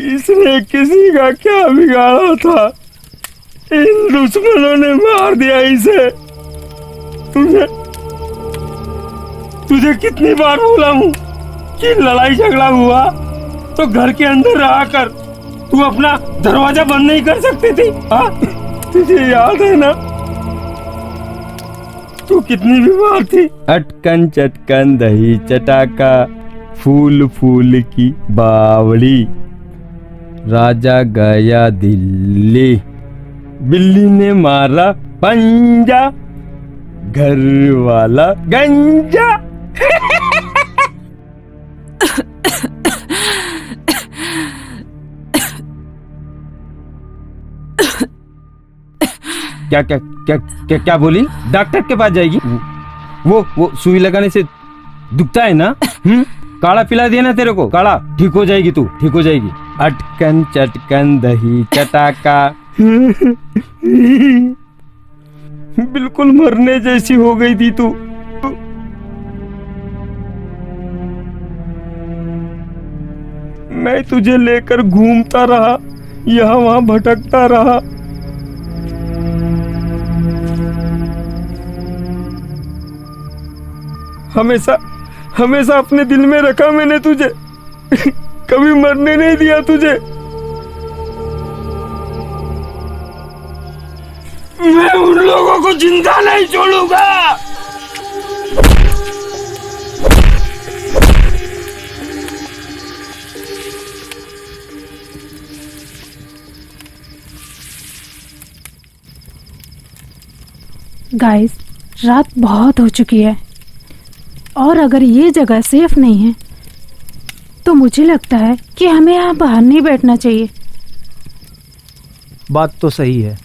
इसने किसी का क्या बिगाड़ा था, इन दुश्मनों ने मार दिया इसे। तुझे कितनी बार बोला हूँ कि लड़ाई झगड़ा हुआ तो घर के अंदर रहा कर, तू अपना दरवाजा बंद नहीं कर सकती थी। हाँ, तुझे याद है ना तू कितनी बीमार थी। अटकन चटकन दही चटाका, फूल फूल की बावड़ी, राजा गया दिल्ली, बिल्ली ने मारा पंजा, घर वाला गंजा। क्या क्या क्या क्या क्या बोली? डॉक्टर के पास जाएगी? वो सुई लगाने से दुखता है ना? काढ़ा पिला दिया ना तेरे को, काढ़ा, ठीक हो जाएगी तू, ठीक हो जाएगी। अटकन चटकन दही चटाका। बिल्कुल मरने जैसी हो गई थी तू। मैं तुझे लेकर घूमता रहा, यहाँ वहां भटकता रहा। हमेशा हमेशा अपने दिल में रखा मैंने तुझे। कभी मरने नहीं दिया तुझे। मैं उन लोगों को जिंदा नहीं छोड़ूंगा। गाइस, रात बहुत हो चुकी है और अगर ये जगह सेफ नहीं है तो मुझे लगता है कि हमें यहाँ बाहर नहीं बैठना चाहिए। बात तो सही है,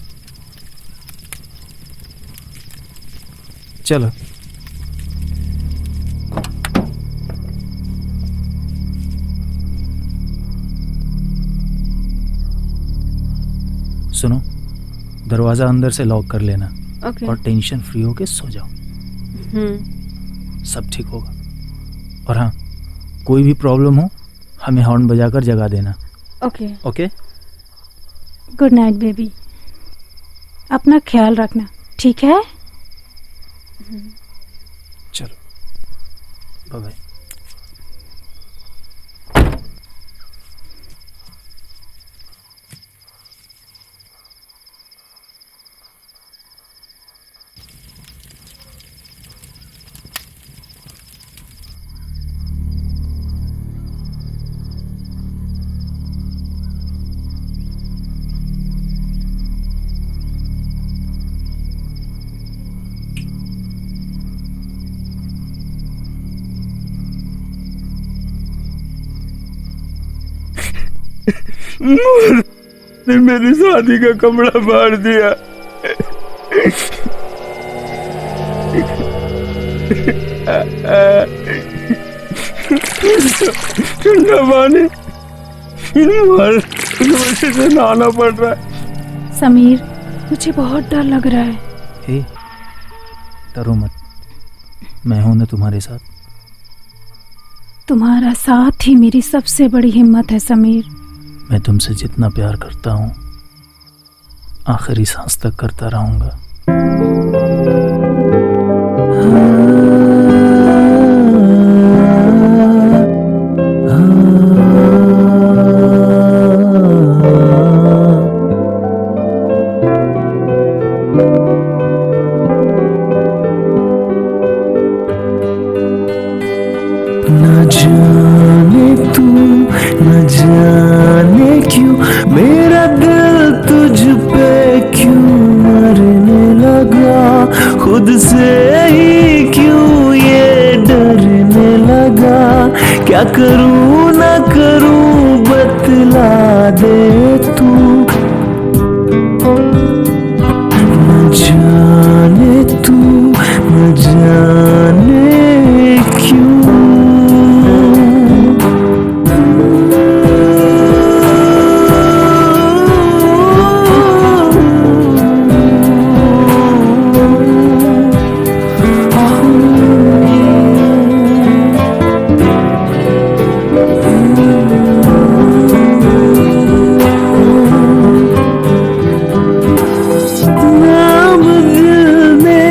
चलो। सुनो, दरवाजा अंदर से लॉक कर लेना। ओके। और टेंशन फ्री होके सो जाओ, सब ठीक होगा। और हाँ, कोई भी प्रॉब्लम हो हमें हॉर्न बजाकर जगा देना। Okay. Okay, good night baby, अपना ख्याल रखना, ठीक है? चलो, बाय बाय। ने मेरी शादी का कपड़ा फाड़ दिया। ठंडा पानी इन वजह से नहाना पड़ रहा है। समीर, मुझे बहुत डर लग रहा है। हे, डरो मत, मैं हूं ना तुम्हारे साथ। तुम्हारा साथ ही मेरी सबसे बड़ी हिम्मत है समीर। मैं तुमसे जितना प्यार करता हूँ आखिरी सांस तक करता रहूंगा। न जाने तू, न जाने क्यों मेरा दिल तुझ पे क्यों मरने लगा, खुद से ही क्यों ये डरने लगा। क्या करूं ना करूं बतला दे तू। न जाने तू, न जाने क्यों। नाम दिल ने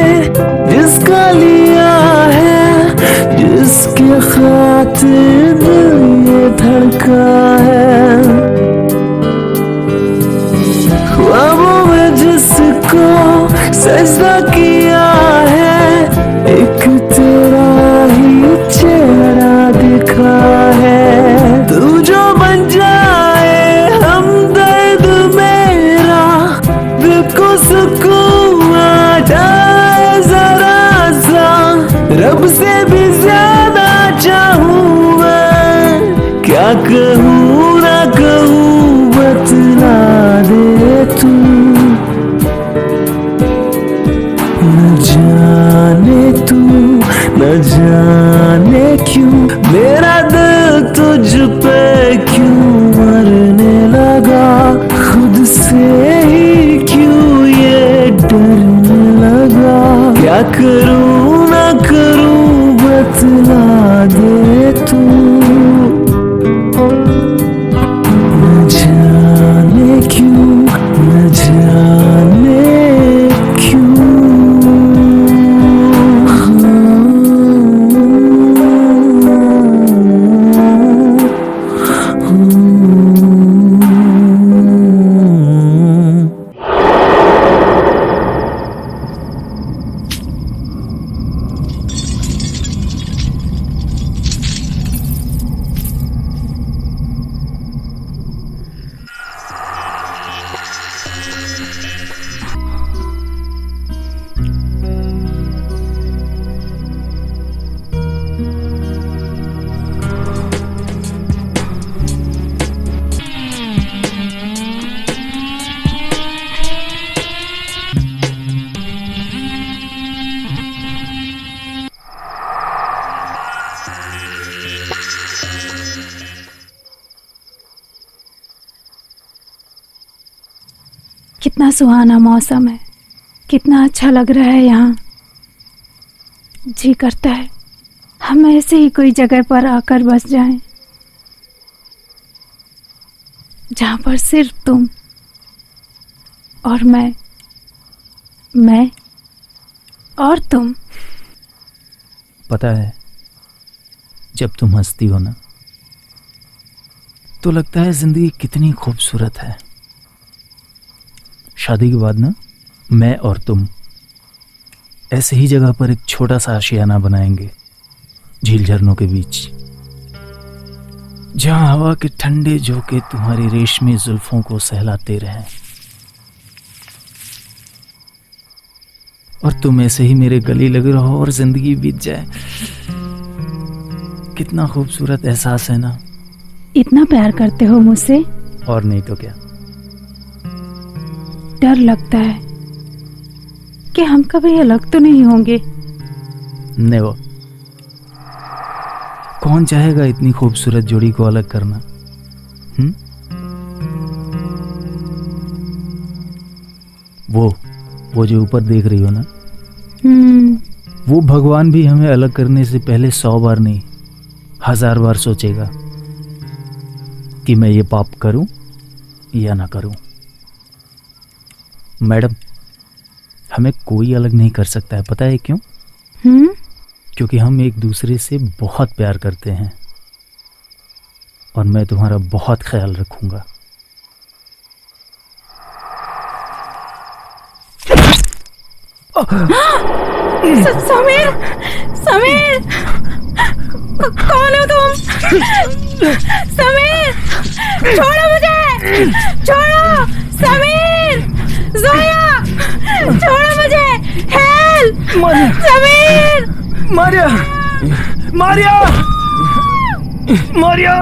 जिसका लिया है, जिसके खातिर दिल ये धड़का है, ख्वाबों में जिसको सजदा किया है, एक तेरा ही चेहरा दिखा है। तू जो बन जाए हमदर्द मेरा, दिल को सुकून आ जाए जरा सा, रब से भी ज्यादा चाहूँ मैं। क्या कहूँ ना कहूँ बतला दे तू। करूं बतला दे तू, न जाने क्यों, न जाने क्यों। कितना सुहाना मौसम है, कितना अच्छा लग रहा है यहाँ। जी करता है हम ऐसे ही कोई जगह पर आकर बस जाएं, जहाँ पर सिर्फ तुम और मैं और तुम। पता है, जब तुम हंसती हो ना तो लगता है जिंदगी कितनी खूबसूरत है। शादी के बाद ना मैं और तुम ऐसे ही जगह पर एक छोटा सा आशियाना बनाएंगे, झील झरनों के बीच, जहां हवा के ठंडे झोंके तुम्हारी रेशमी जुल्फों को सहलाते रहें और तुम ऐसे ही मेरे गले लगे रहो और जिंदगी बीत जाए। कितना खूबसूरत एहसास है ना। इतना प्यार करते हो मुझसे। और नहीं तो क्या। डर लगता है कि हम कभी अलग तो नहीं होंगे। नेवर। कौन चाहेगा इतनी खूबसूरत जोड़ी को अलग करना? वो जो ऊपर देख रही हो ना, वो भगवान भी हमें अलग करने से पहले 100 बार नहीं 1000 बार सोचेगा कि मैं ये पाप करूं या ना करूं। मैडम, हमें कोई अलग नहीं कर सकता है, पता है क्यों? क्योंकि हम एक दूसरे से बहुत प्यार करते हैं और मैं तुम्हारा बहुत ख्याल रखूंगा। समीर, समीर, कौन हो तुम? समीर, छोड़ो मुझे, छोड़ो। समीर, जोया, छोड़ो मुझे, हेल्प। समीर, मारिया, मारिया, मारिया।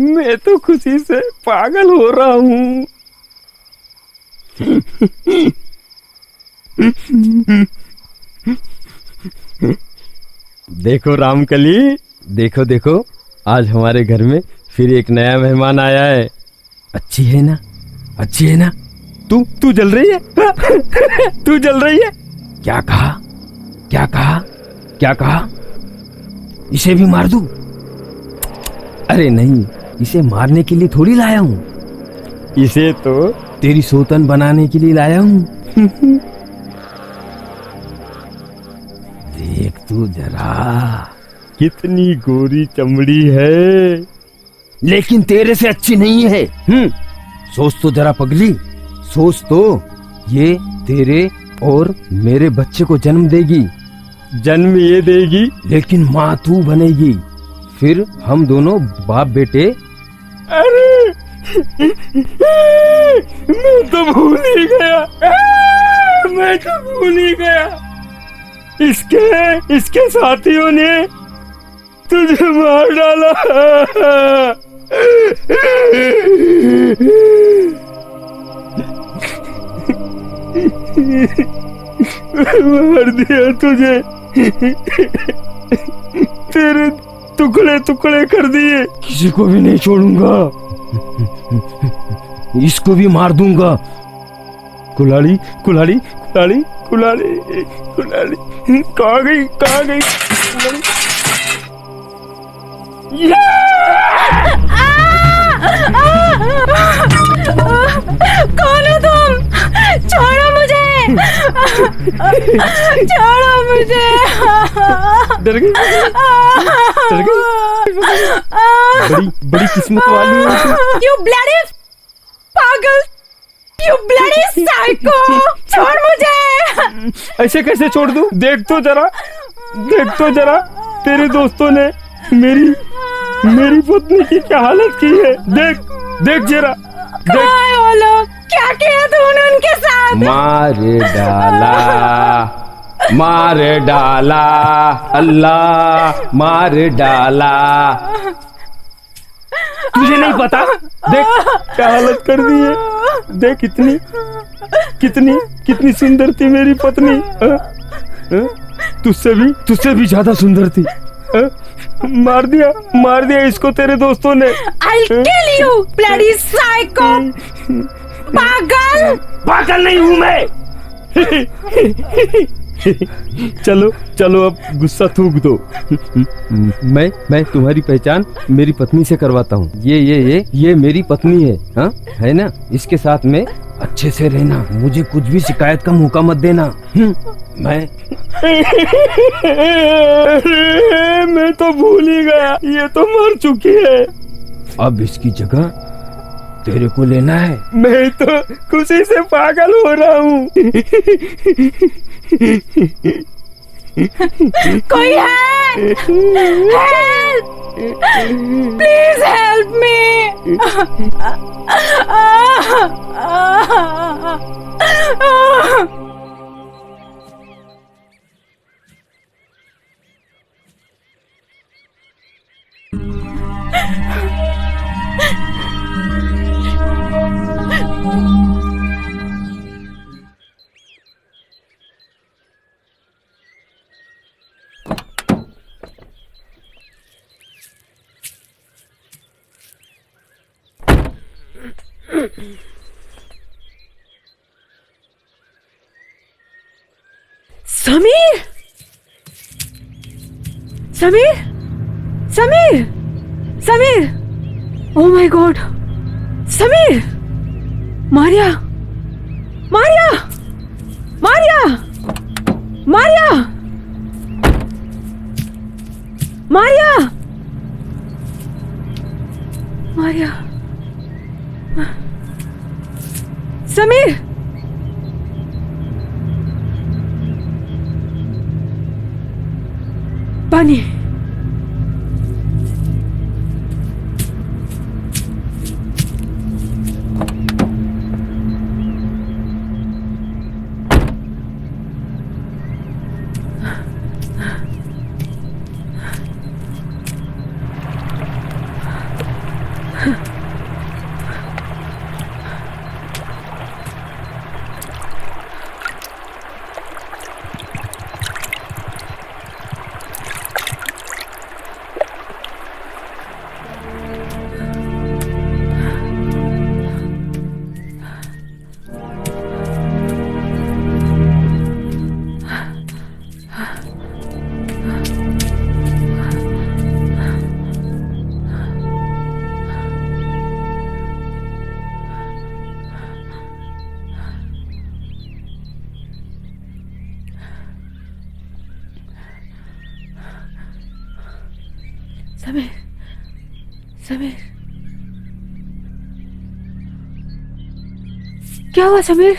मैं तो खुशी से पागल हो रहा हूँ। देखो रामकली, देखो देखो, आज हमारे घर में फिर एक नया मेहमान आया है। अच्छी है ना, अच्छी है ना? तू जल रही है? तू जल रही है? क्या कहा, क्या कहा, क्या कहा? इसे भी मार दूं? अरे नहीं, इसे मारने के लिए थोड़ी लाया हूं, इसे तो तेरी सोतन बनाने के लिए लाया हूं। देख तू जरा, कितनी गोरी चमड़ी है, लेकिन तेरे से अच्छी नहीं है। सोच तो जरा पगली, सोच तो, ये तेरे और मेरे बच्चे को जन्म देगी, जन्म ये देगी, लेकिन माँ तू बनेगी, फिर हम दोनों बाप बेटे। अरे मैं तो भूल ही गया, मैं तो भूल ही गया, इसके साथियों ने तुझे मार डाला। मार दिया तुझे, तेरे टुकड़े टुकड़े कर दिए, किसी को भी नहीं छोड़ूंगा, इसको भी मार दूंगा। कुल्हाड़ी कुल्हाड़ी कुल्हाड़ी कुल्हाड़ी कुल्हाड़ी, कहाँ गई, कहाँ गई कुल्हाड़ी? कौन हो तुम? छोड़ो मुझे, छोड़ो मुझे। डर गई, डर गई? बड़ी बड़ी किस्मत वाली है। You bloody पागल, you bloody psycho, छोड़ मुझे। ऐसे कैसे छोड़ दूं? देख तो जरा, देख तो जरा, तेरे दोस्तों ने मेरी पत्नी की क्या हालत की है, देख देख जरा, देख। वो लोग क्या किया तूने उनके साथ? मारे डाला, मारे डाला, अल्लाह मारे डाला। तुझे नहीं पता? देख क्या हालत कर दी है, देख कितनी कितनी कितनी सुंदर थी मेरी पत्नी, तुझसे भी ज्यादा सुंदर थी। मार दिया इसको तेरे दोस्तों ने। I'll kill you, bloody psycho! पागल! पागल नहीं हूँ मैं। चलो चलो अब गुस्सा थूक दो। मैं तुम्हारी पहचान मेरी पत्नी से करवाता हूँ। ये मेरी पत्नी है, हाँ है ना? इसके साथ में अच्छे से रहना, मुझे कुछ भी शिकायत का मौका मत देना। मैं तो भूल ही गया, ये तो मर चुकी है। अब इसकी जगह तेरे को लेना है। मैं तो खुशी से पागल हो रहा हूँ। कोई है? Help! Please help me! Sameer! Sameer! Sameer! Sameer! Oh my God! Sameer! Maria! Maria! Maria! Maria! Maria! Maria! Sameer! पानी। समीर समीर क्या हुआ समीर?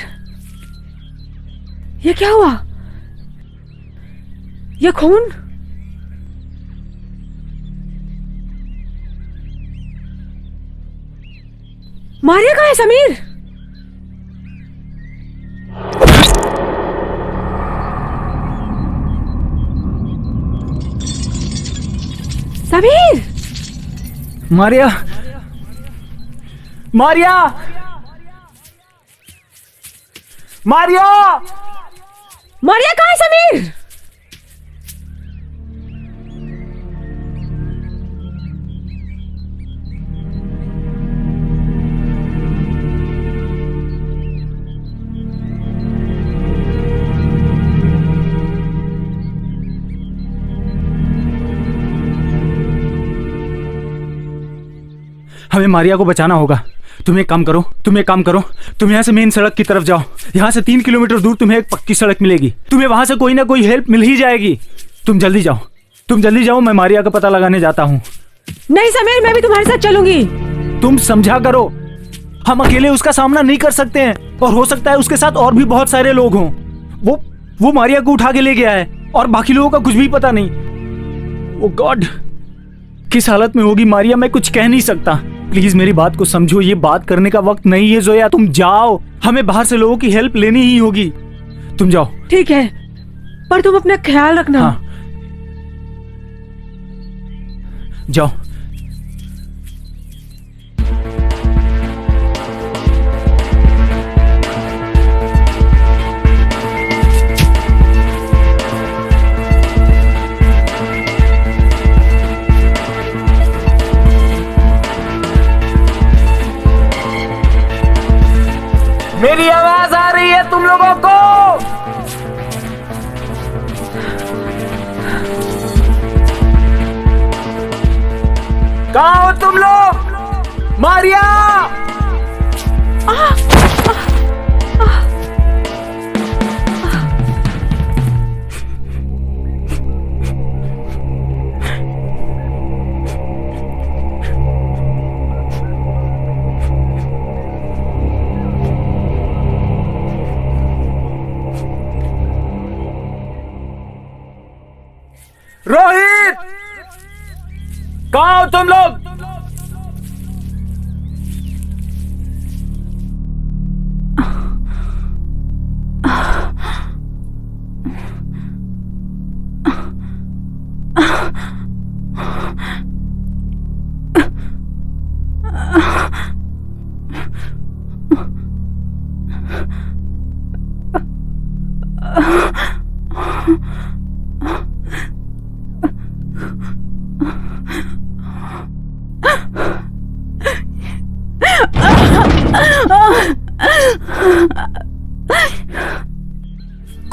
ये क्या हुआ? ये खून? मारिया कहाँ है समीर? समीर! मारिया मारिया मारिया मारिया कहाँ है समीर? हमें मारिया को बचाना होगा। तुम एक काम करो, तुम यहाँ से मेन सड़क की तरफ जाओ। यहाँ से 3 किलोमीटर दूर तुम्हें एक पक्की सड़क मिलेगी। तुम्हें वहां से कोई ना कोई हेल्प मिल ही जाएगी। तुम जल्दी जाओ, मैं मारिया का पता लगाने जाता हूँ। नहीं समीर, मैं भी तुम्हारे साथ चलूंगी। तुम समझा करो, हम अकेले उसका सामना नहीं कर सकते हैं और हो सकता है उसके साथ और भी बहुत सारे लोग हों। वो मारिया को उठा के ले गया है और बाकी लोगों का कुछ भी पता नहीं। ओ गॉड, किस हालत में होगी मारिया मैं कुछ कह नहीं सकता। प्लीज मेरी बात को समझो, ये बात करने का वक्त नहीं है जोया। तुम जाओ, हमें बाहर से लोगों की हेल्प लेनी ही होगी। तुम जाओ। ठीक है, पर तुम अपना ख्याल रखना। हाँ। जाओ। मेरी आवाज आ रही है तुम लोगों को? कहाँ हो तुम लोग? मारिया! रोहित! कहाँ हो तुम लोग?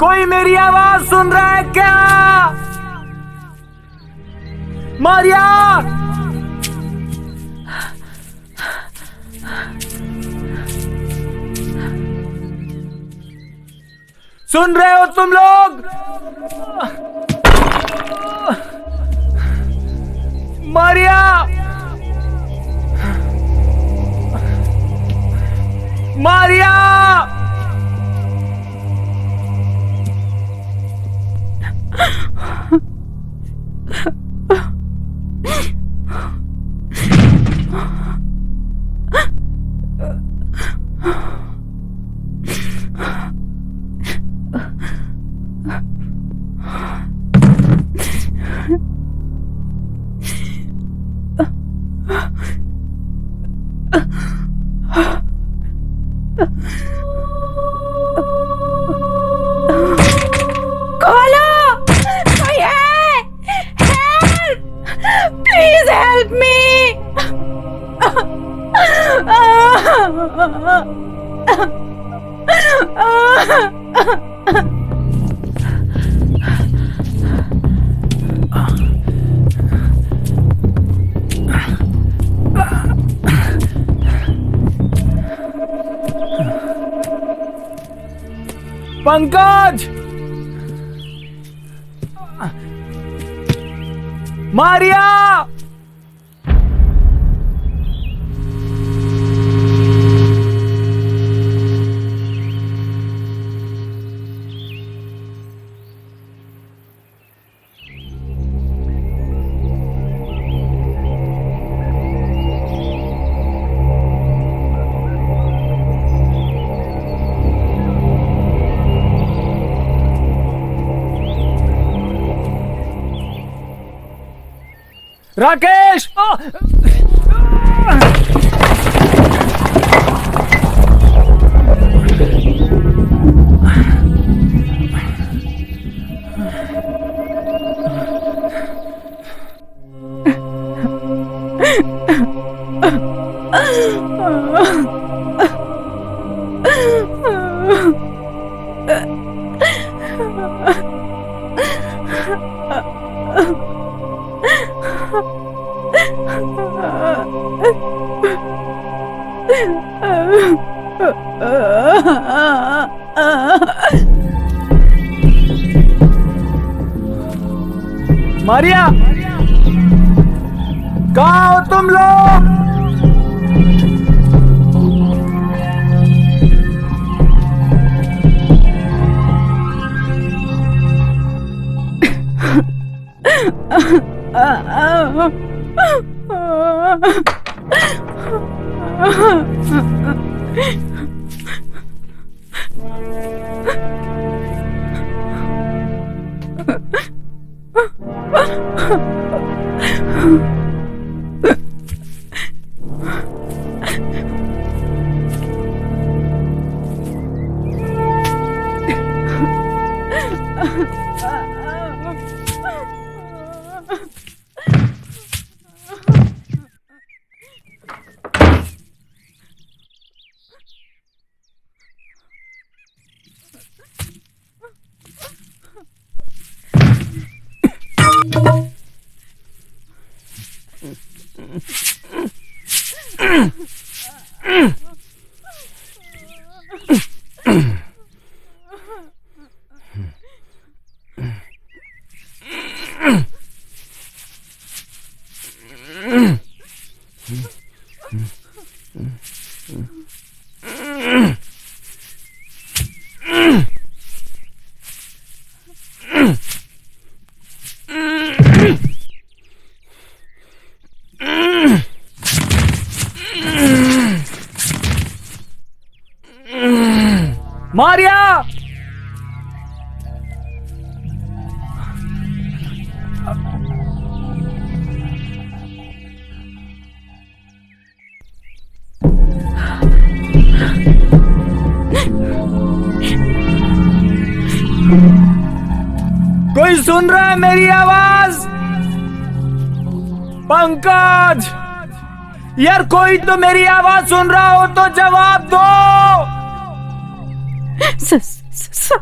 कोई मेरी आवाज सुन रहा है क्या? मारिया! सुन रहे हो तुम लोग? Maria! Maria! Please help me! Pankaj! Maria! Rakesh! Maria, कहाँ हो तुम लोग? मारिया! कोई सुन रहा है मेरी आवाज? पंकज, यार कोई तो मेरी आवाज सुन रहा हो तो जवाब दो।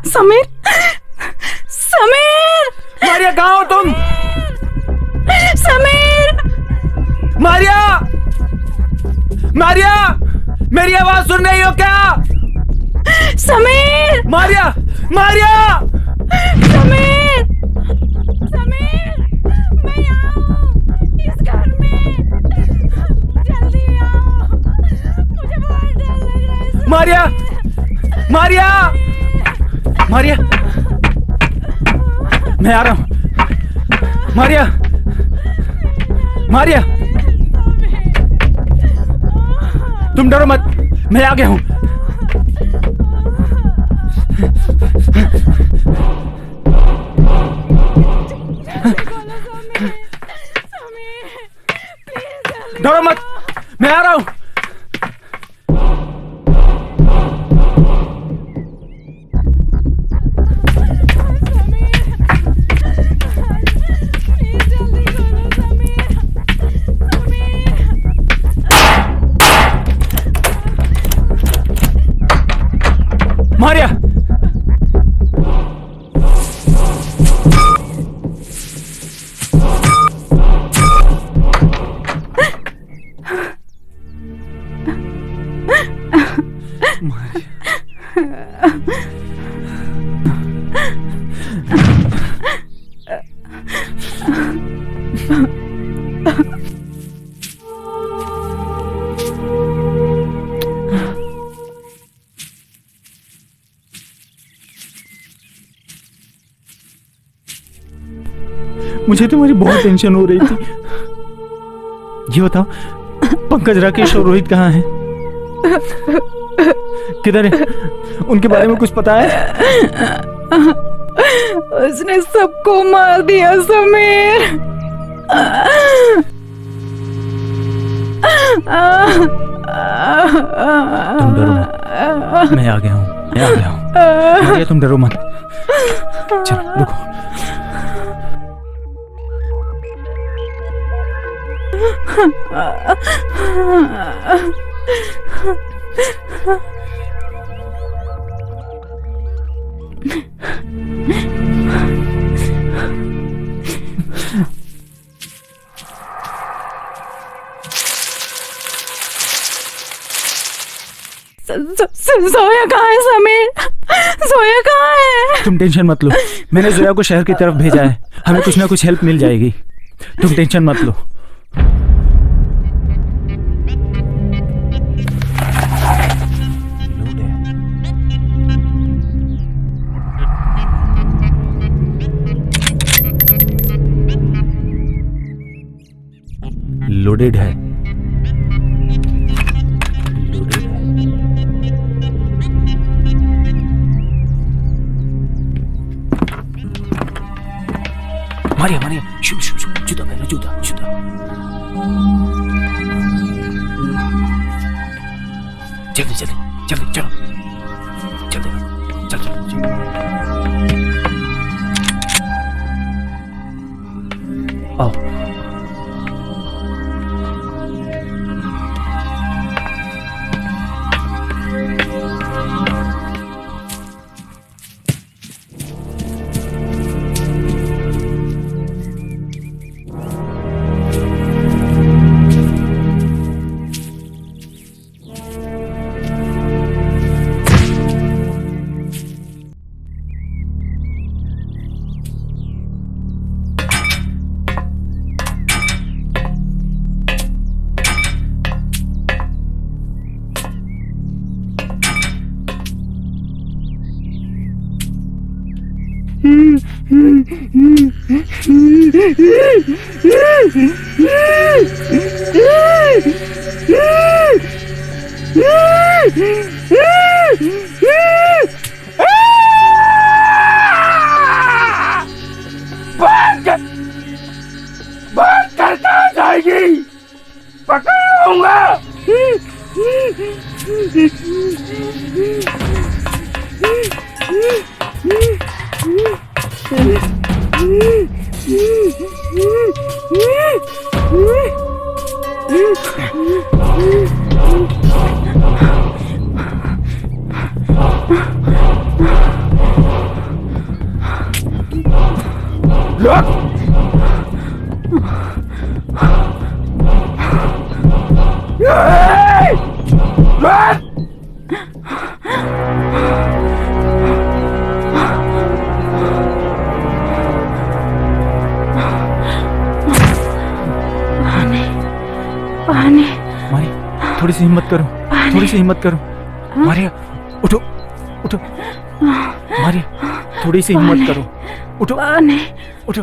समीर, समीर! मारिया, कहाँ हो तुम? समीर! मारिया! मारिया! मेरी आवाज सुन रही हो क्या? समीर! मारिया! मारिया! समीर! समीर! मैं यहाँ हूँ, इस घर में। जल्दी आओ, मुझे बहुत डर लग रहा है। मारिया! मारिया! मारिया! मैं आ रहा हूं। मारिया! मारिया! तुम डरो मत, मैं आ गया हूं। डरो मत, मैं आ रहा हूं। मारिया! मुझे तुम्हारी बहुत टेंशन हो रही थी। ये बताओ, पंकज, राकेश और रोहित कहाँ हैं? किधर है? उनके बारे में कुछ पता है? उसने सबको मार दिया समीर। तुम डरो मत, मैं आ गया हूँ, मैं आ गया हूँ। मारिया तुम डरो मत, चलो रुको। जोया कहाँ है समीर? जोया कहाँ है? तुम टेंशन मत लो, मैंने जोया को शहर की तरफ भेजा है, हमें कुछ ना कुछ हेल्प मिल जाएगी, तुम टेंशन मत लो। लोडेड है, मारिया मारिया, शू शू शू, जूता पहनो, जूता जूता। जल्दी जल्दी जल्दी, चलो जल्दी, चल चल चल। आओ। बात करता जाएगी, पकड़ूंगा। थोड़ी सी हिम्मत करो, थोड़ी सी हिम्मत करो। मारिया उठो उठो, मारिया थोड़ी सी हिम्मत करो, उठो उठो।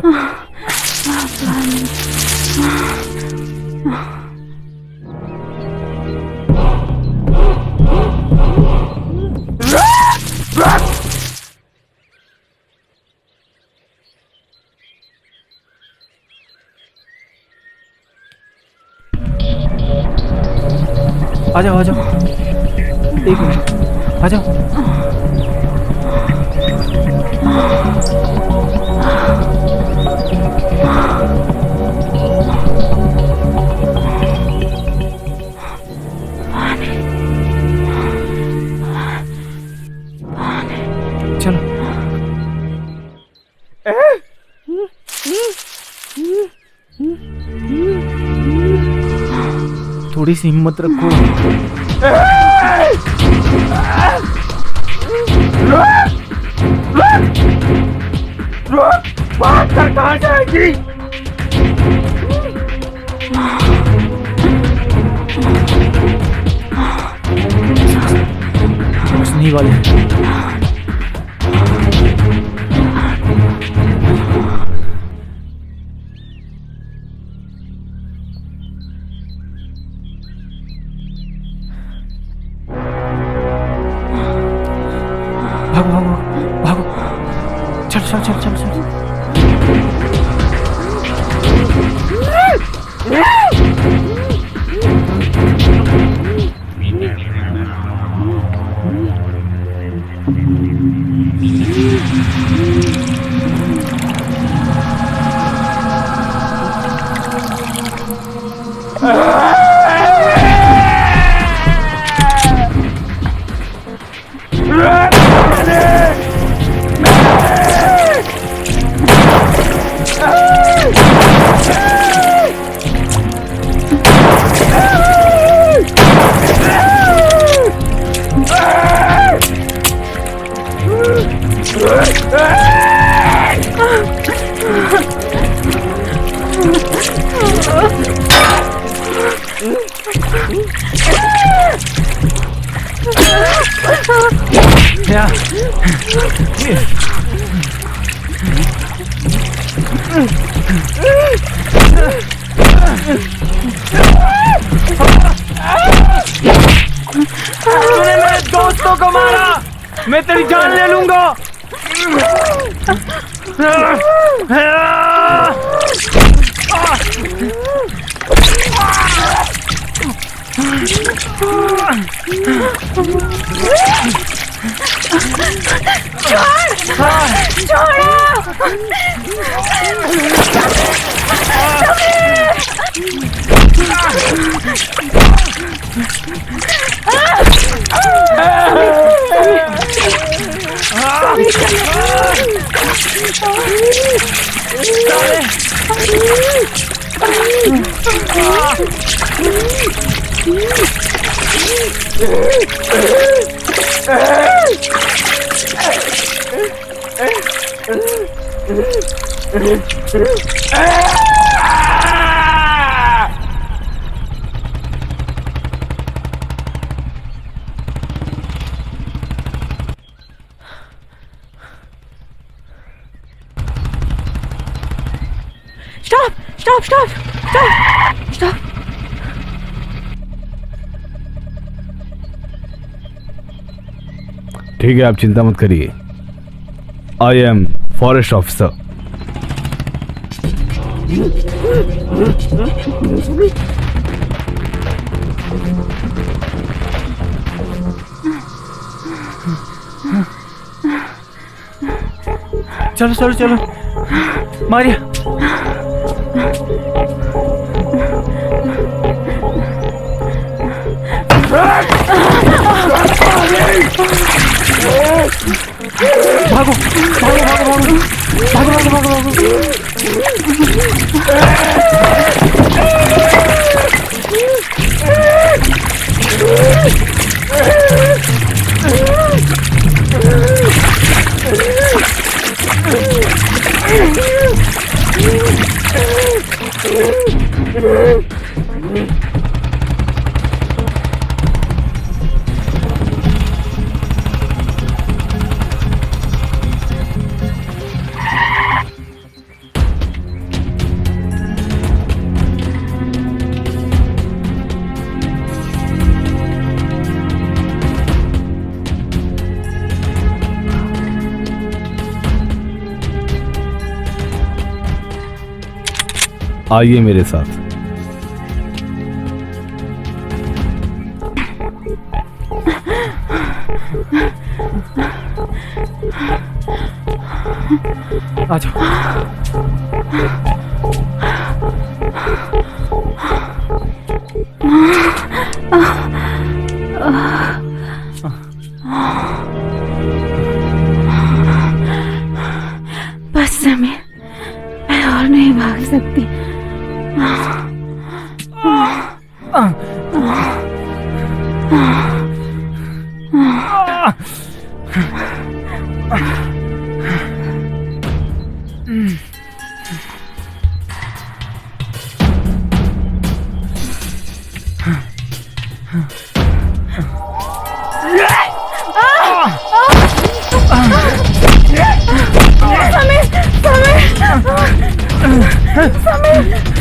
आ जाओ आ जाओ, एक मिनट आ जाओ। चलो थोड़ी सी हिम्मत रखो। बात कर कहाँ जाएगी? हंसने वाले भागो भागो भागो, चल चल चल चल चल। तूने मेरे दोस्तों को मारा, मैं तेरी जान ले लूंगा। Stop! ठीक है, आप चिंता मत करिए। I am forest officer. चलो चलो चलो, मारिया। भागो भागो भागो भागो भागो भागो आइए मेरे साथ। आ जाओ। बस समय, मैं और नहीं भाग सकती। समीर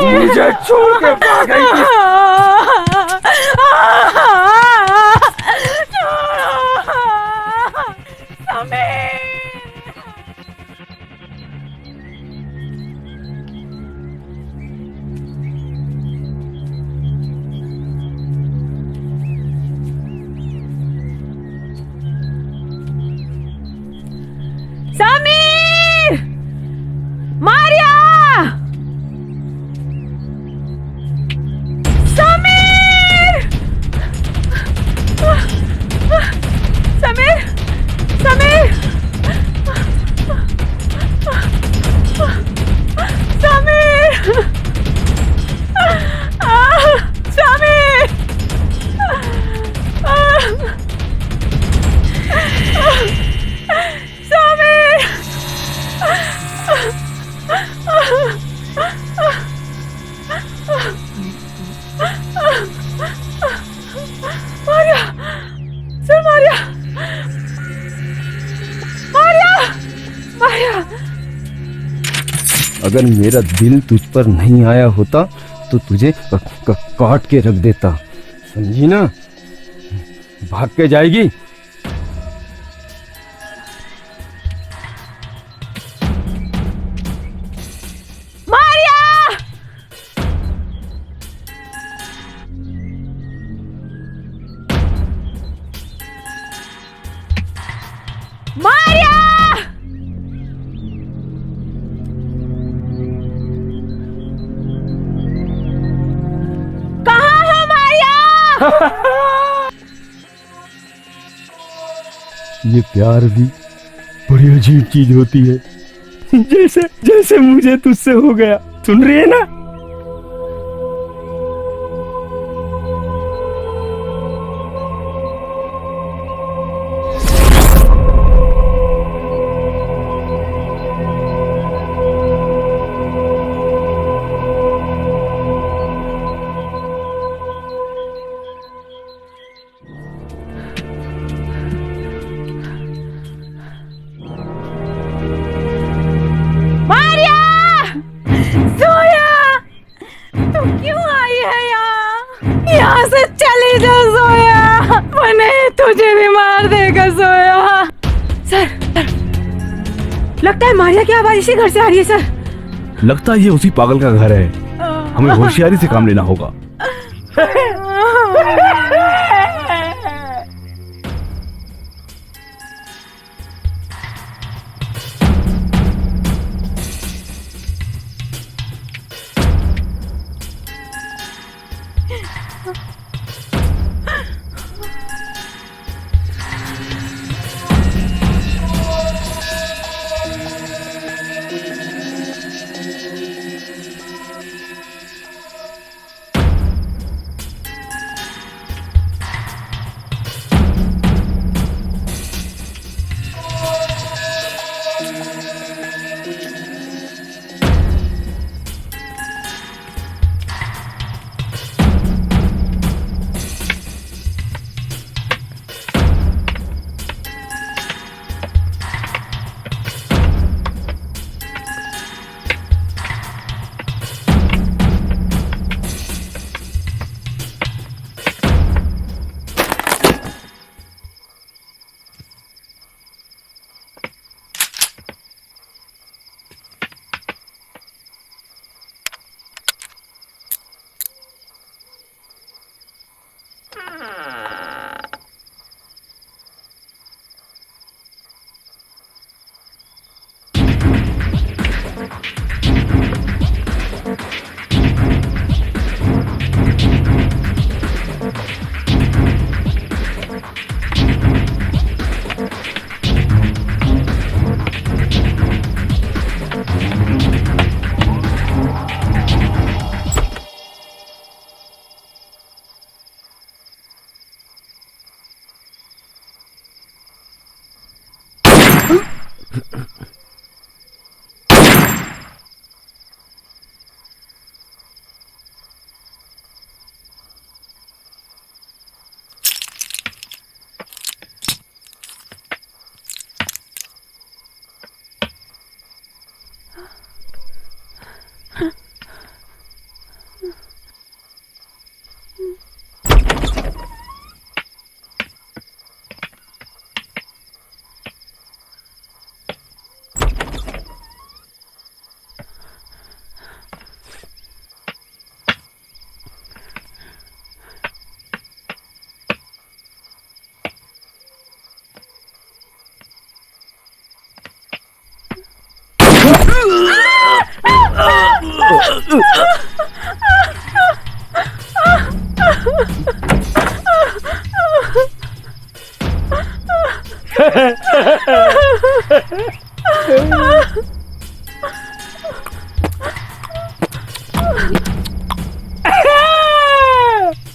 मुझे छोड़ के भाग गई थी। समीर! मारिया! समीर! समीर! समीर! समीर! समीर! समीर! मारिया! सर मारिया! मारिया! मारिया! अगर मेरा दिल तुझ पर नहीं आया होता तो तुझे काट के रख देता, समझी ना? भाग के जाएगी। ये प्यार भी बड़ी अजीब चीज होती है, जैसे जैसे मुझे तुझसे हो गया। सुन रही है ना? यहाँ से चली जा सोया, वरना तुझे भी मार देगा सोया। सर, लगता है मारिया की आवाज इसी घर से आ रही है सर। लगता है ये उसी पागल का घर है, हमें होशियारी से काम लेना होगा।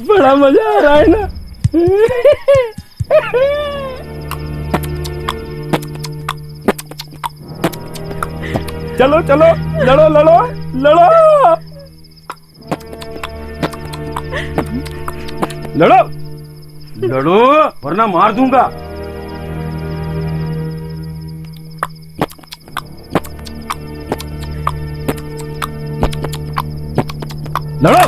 बड़ा मजा आ रहा है ना। चलो चलो, लड़ो लड़ो लड़ो लड़ो लड़ो, वरना मार दूंगा। लड़ो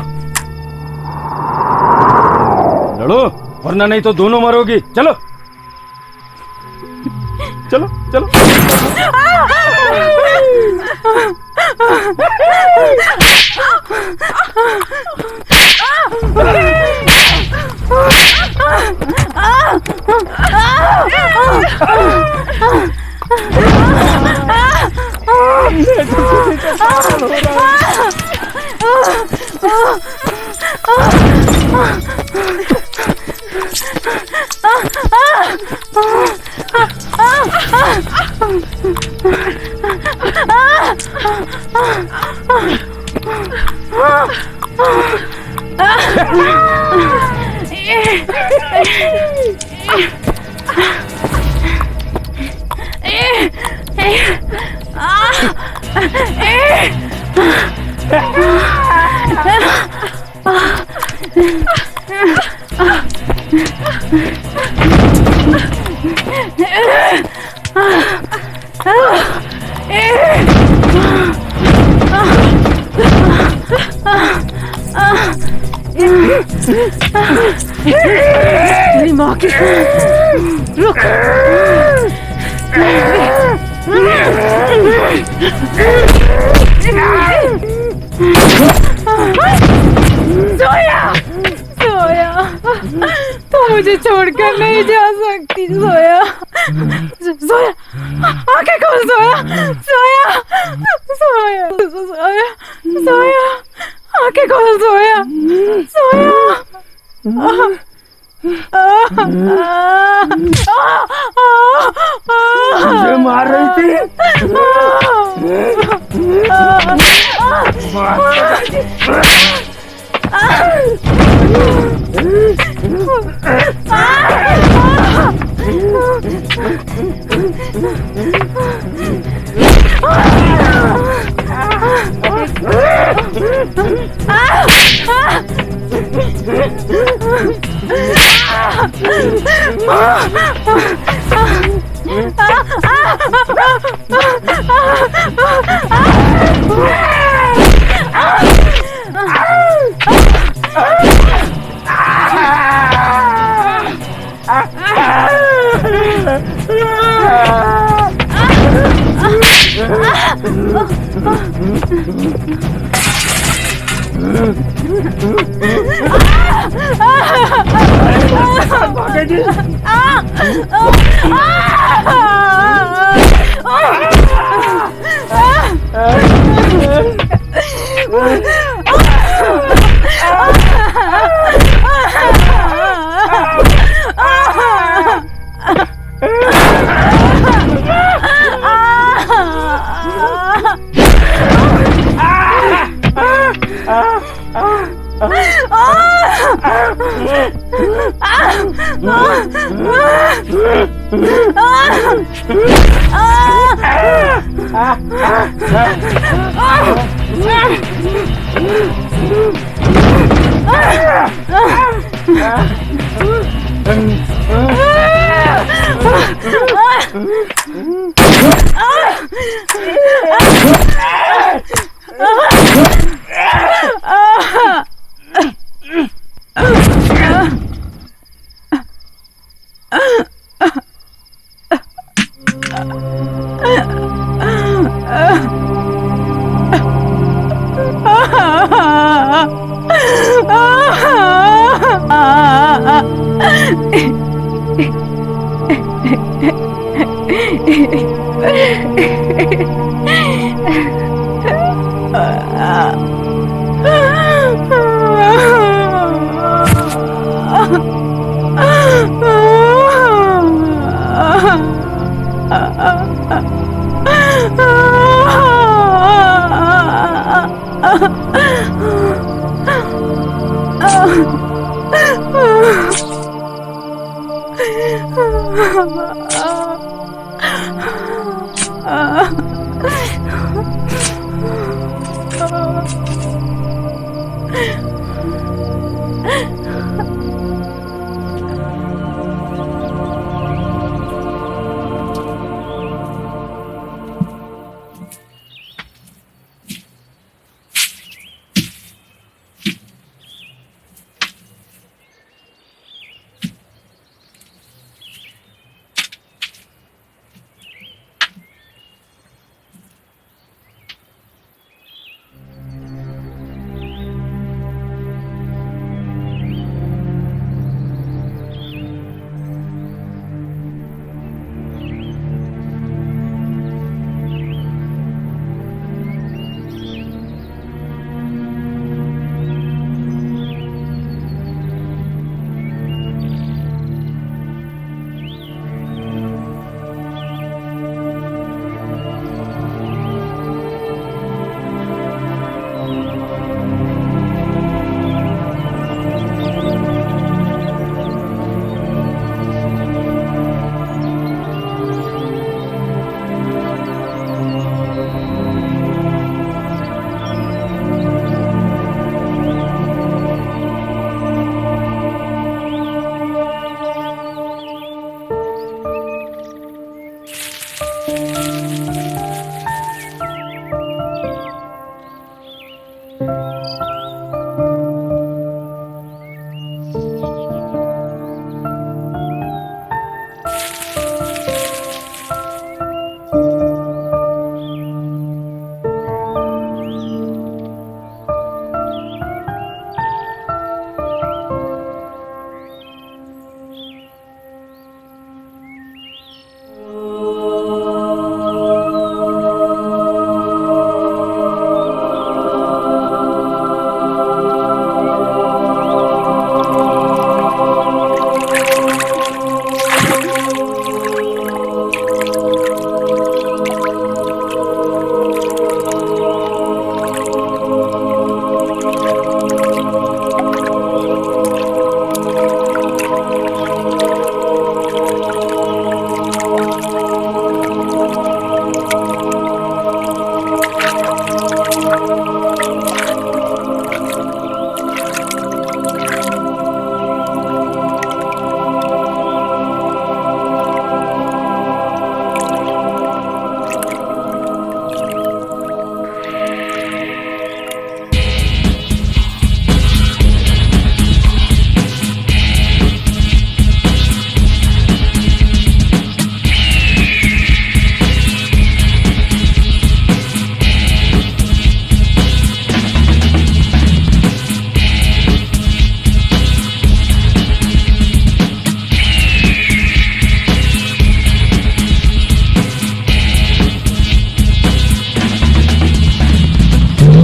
लड़ो, वरना नहीं तो दोनों मरोगी। चलो चलो चलो। मेरी माँ की रुक। सोया, सोया, तू मुझे छोड़कर नहीं जा सकती। सोया, सोया, आंखें खोल। सोया, सोया, सोया, सोया, सोया, आंखें खोल। सोया, सोया। मुझे मार रही थी।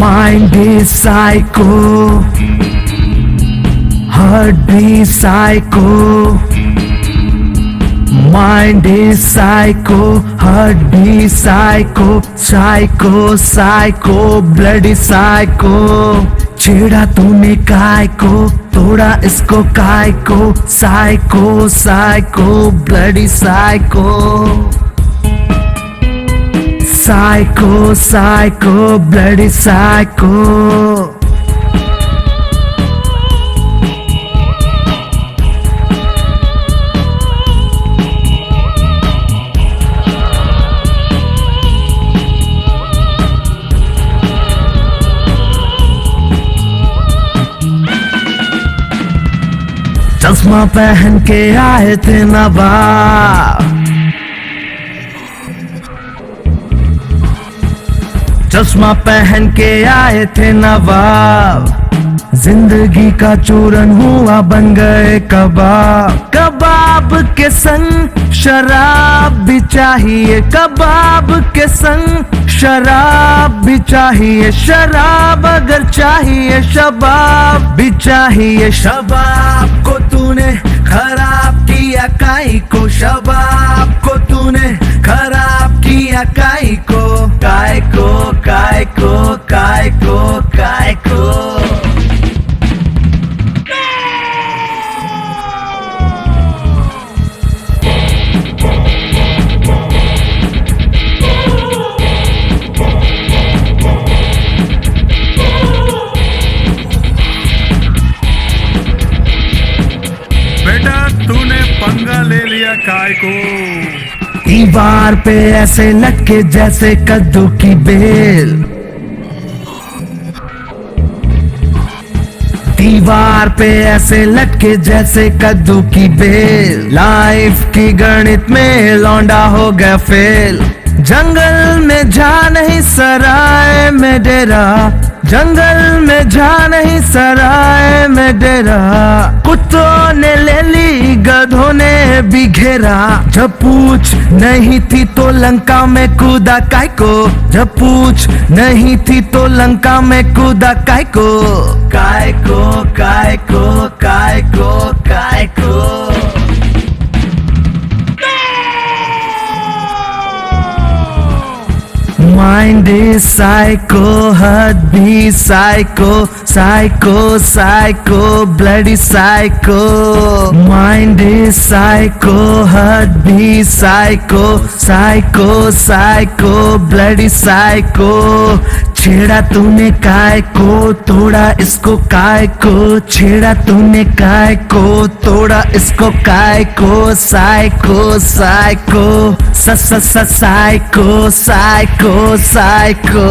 Mind is psycho, heart be psycho. Mind is psycho, heart be psycho. Psycho, psycho, bloody psycho. छेड़ा तूने काय को, तोड़ा इसको काय को. Psycho, psycho, bloody psycho. Psycho, psycho, bloody psycho. चश्मा पहन के आए थे नवाब, चश्मा पहन के आए थे नवाब. जिंदगी का चूरन हुआ बन गए कबाब. कबाब के संग शराब भी चाहिए कबाब के संग, शराब भी चाहिए शराब, अगर चाहिए शबाब भी चाहिए शबाब को तूने खराब किया काई को, शबाब को तूने खराब किया काई को, काय को काय को काय को काय को। बेटा तूने पंगा ले लिया काय को। दीवार पे ऐसे लटके जैसे कद्दू की बेल, दीवार पे ऐसे लटके जैसे कद्दू की बेल, लाइफ की गणित में लौंडा हो गया फेल। जंगल में जा नहीं सराय में डेरा, जंगल में जा नहीं सराय में डेरा, कुत्तों ने ले ली गधों ने भी घेरा। जब पूछ नहीं थी तो लंका में कूदा काय को, जब पूछ नहीं थी तो लंका में कूदा काय को, काय को काय को काय को काय को। माइंड इज साइको, हद भी psycho, psycho psycho bloody psycho. Mind is psycho, हद भी psycho, psycho psycho bloody psycho. छेड़ा तूने काय को, तोड़ा इसको काय को, छेड़ा तूने काय को, तोड़ा इसको काय को, साइको साइको स स स साइको साइको साइको।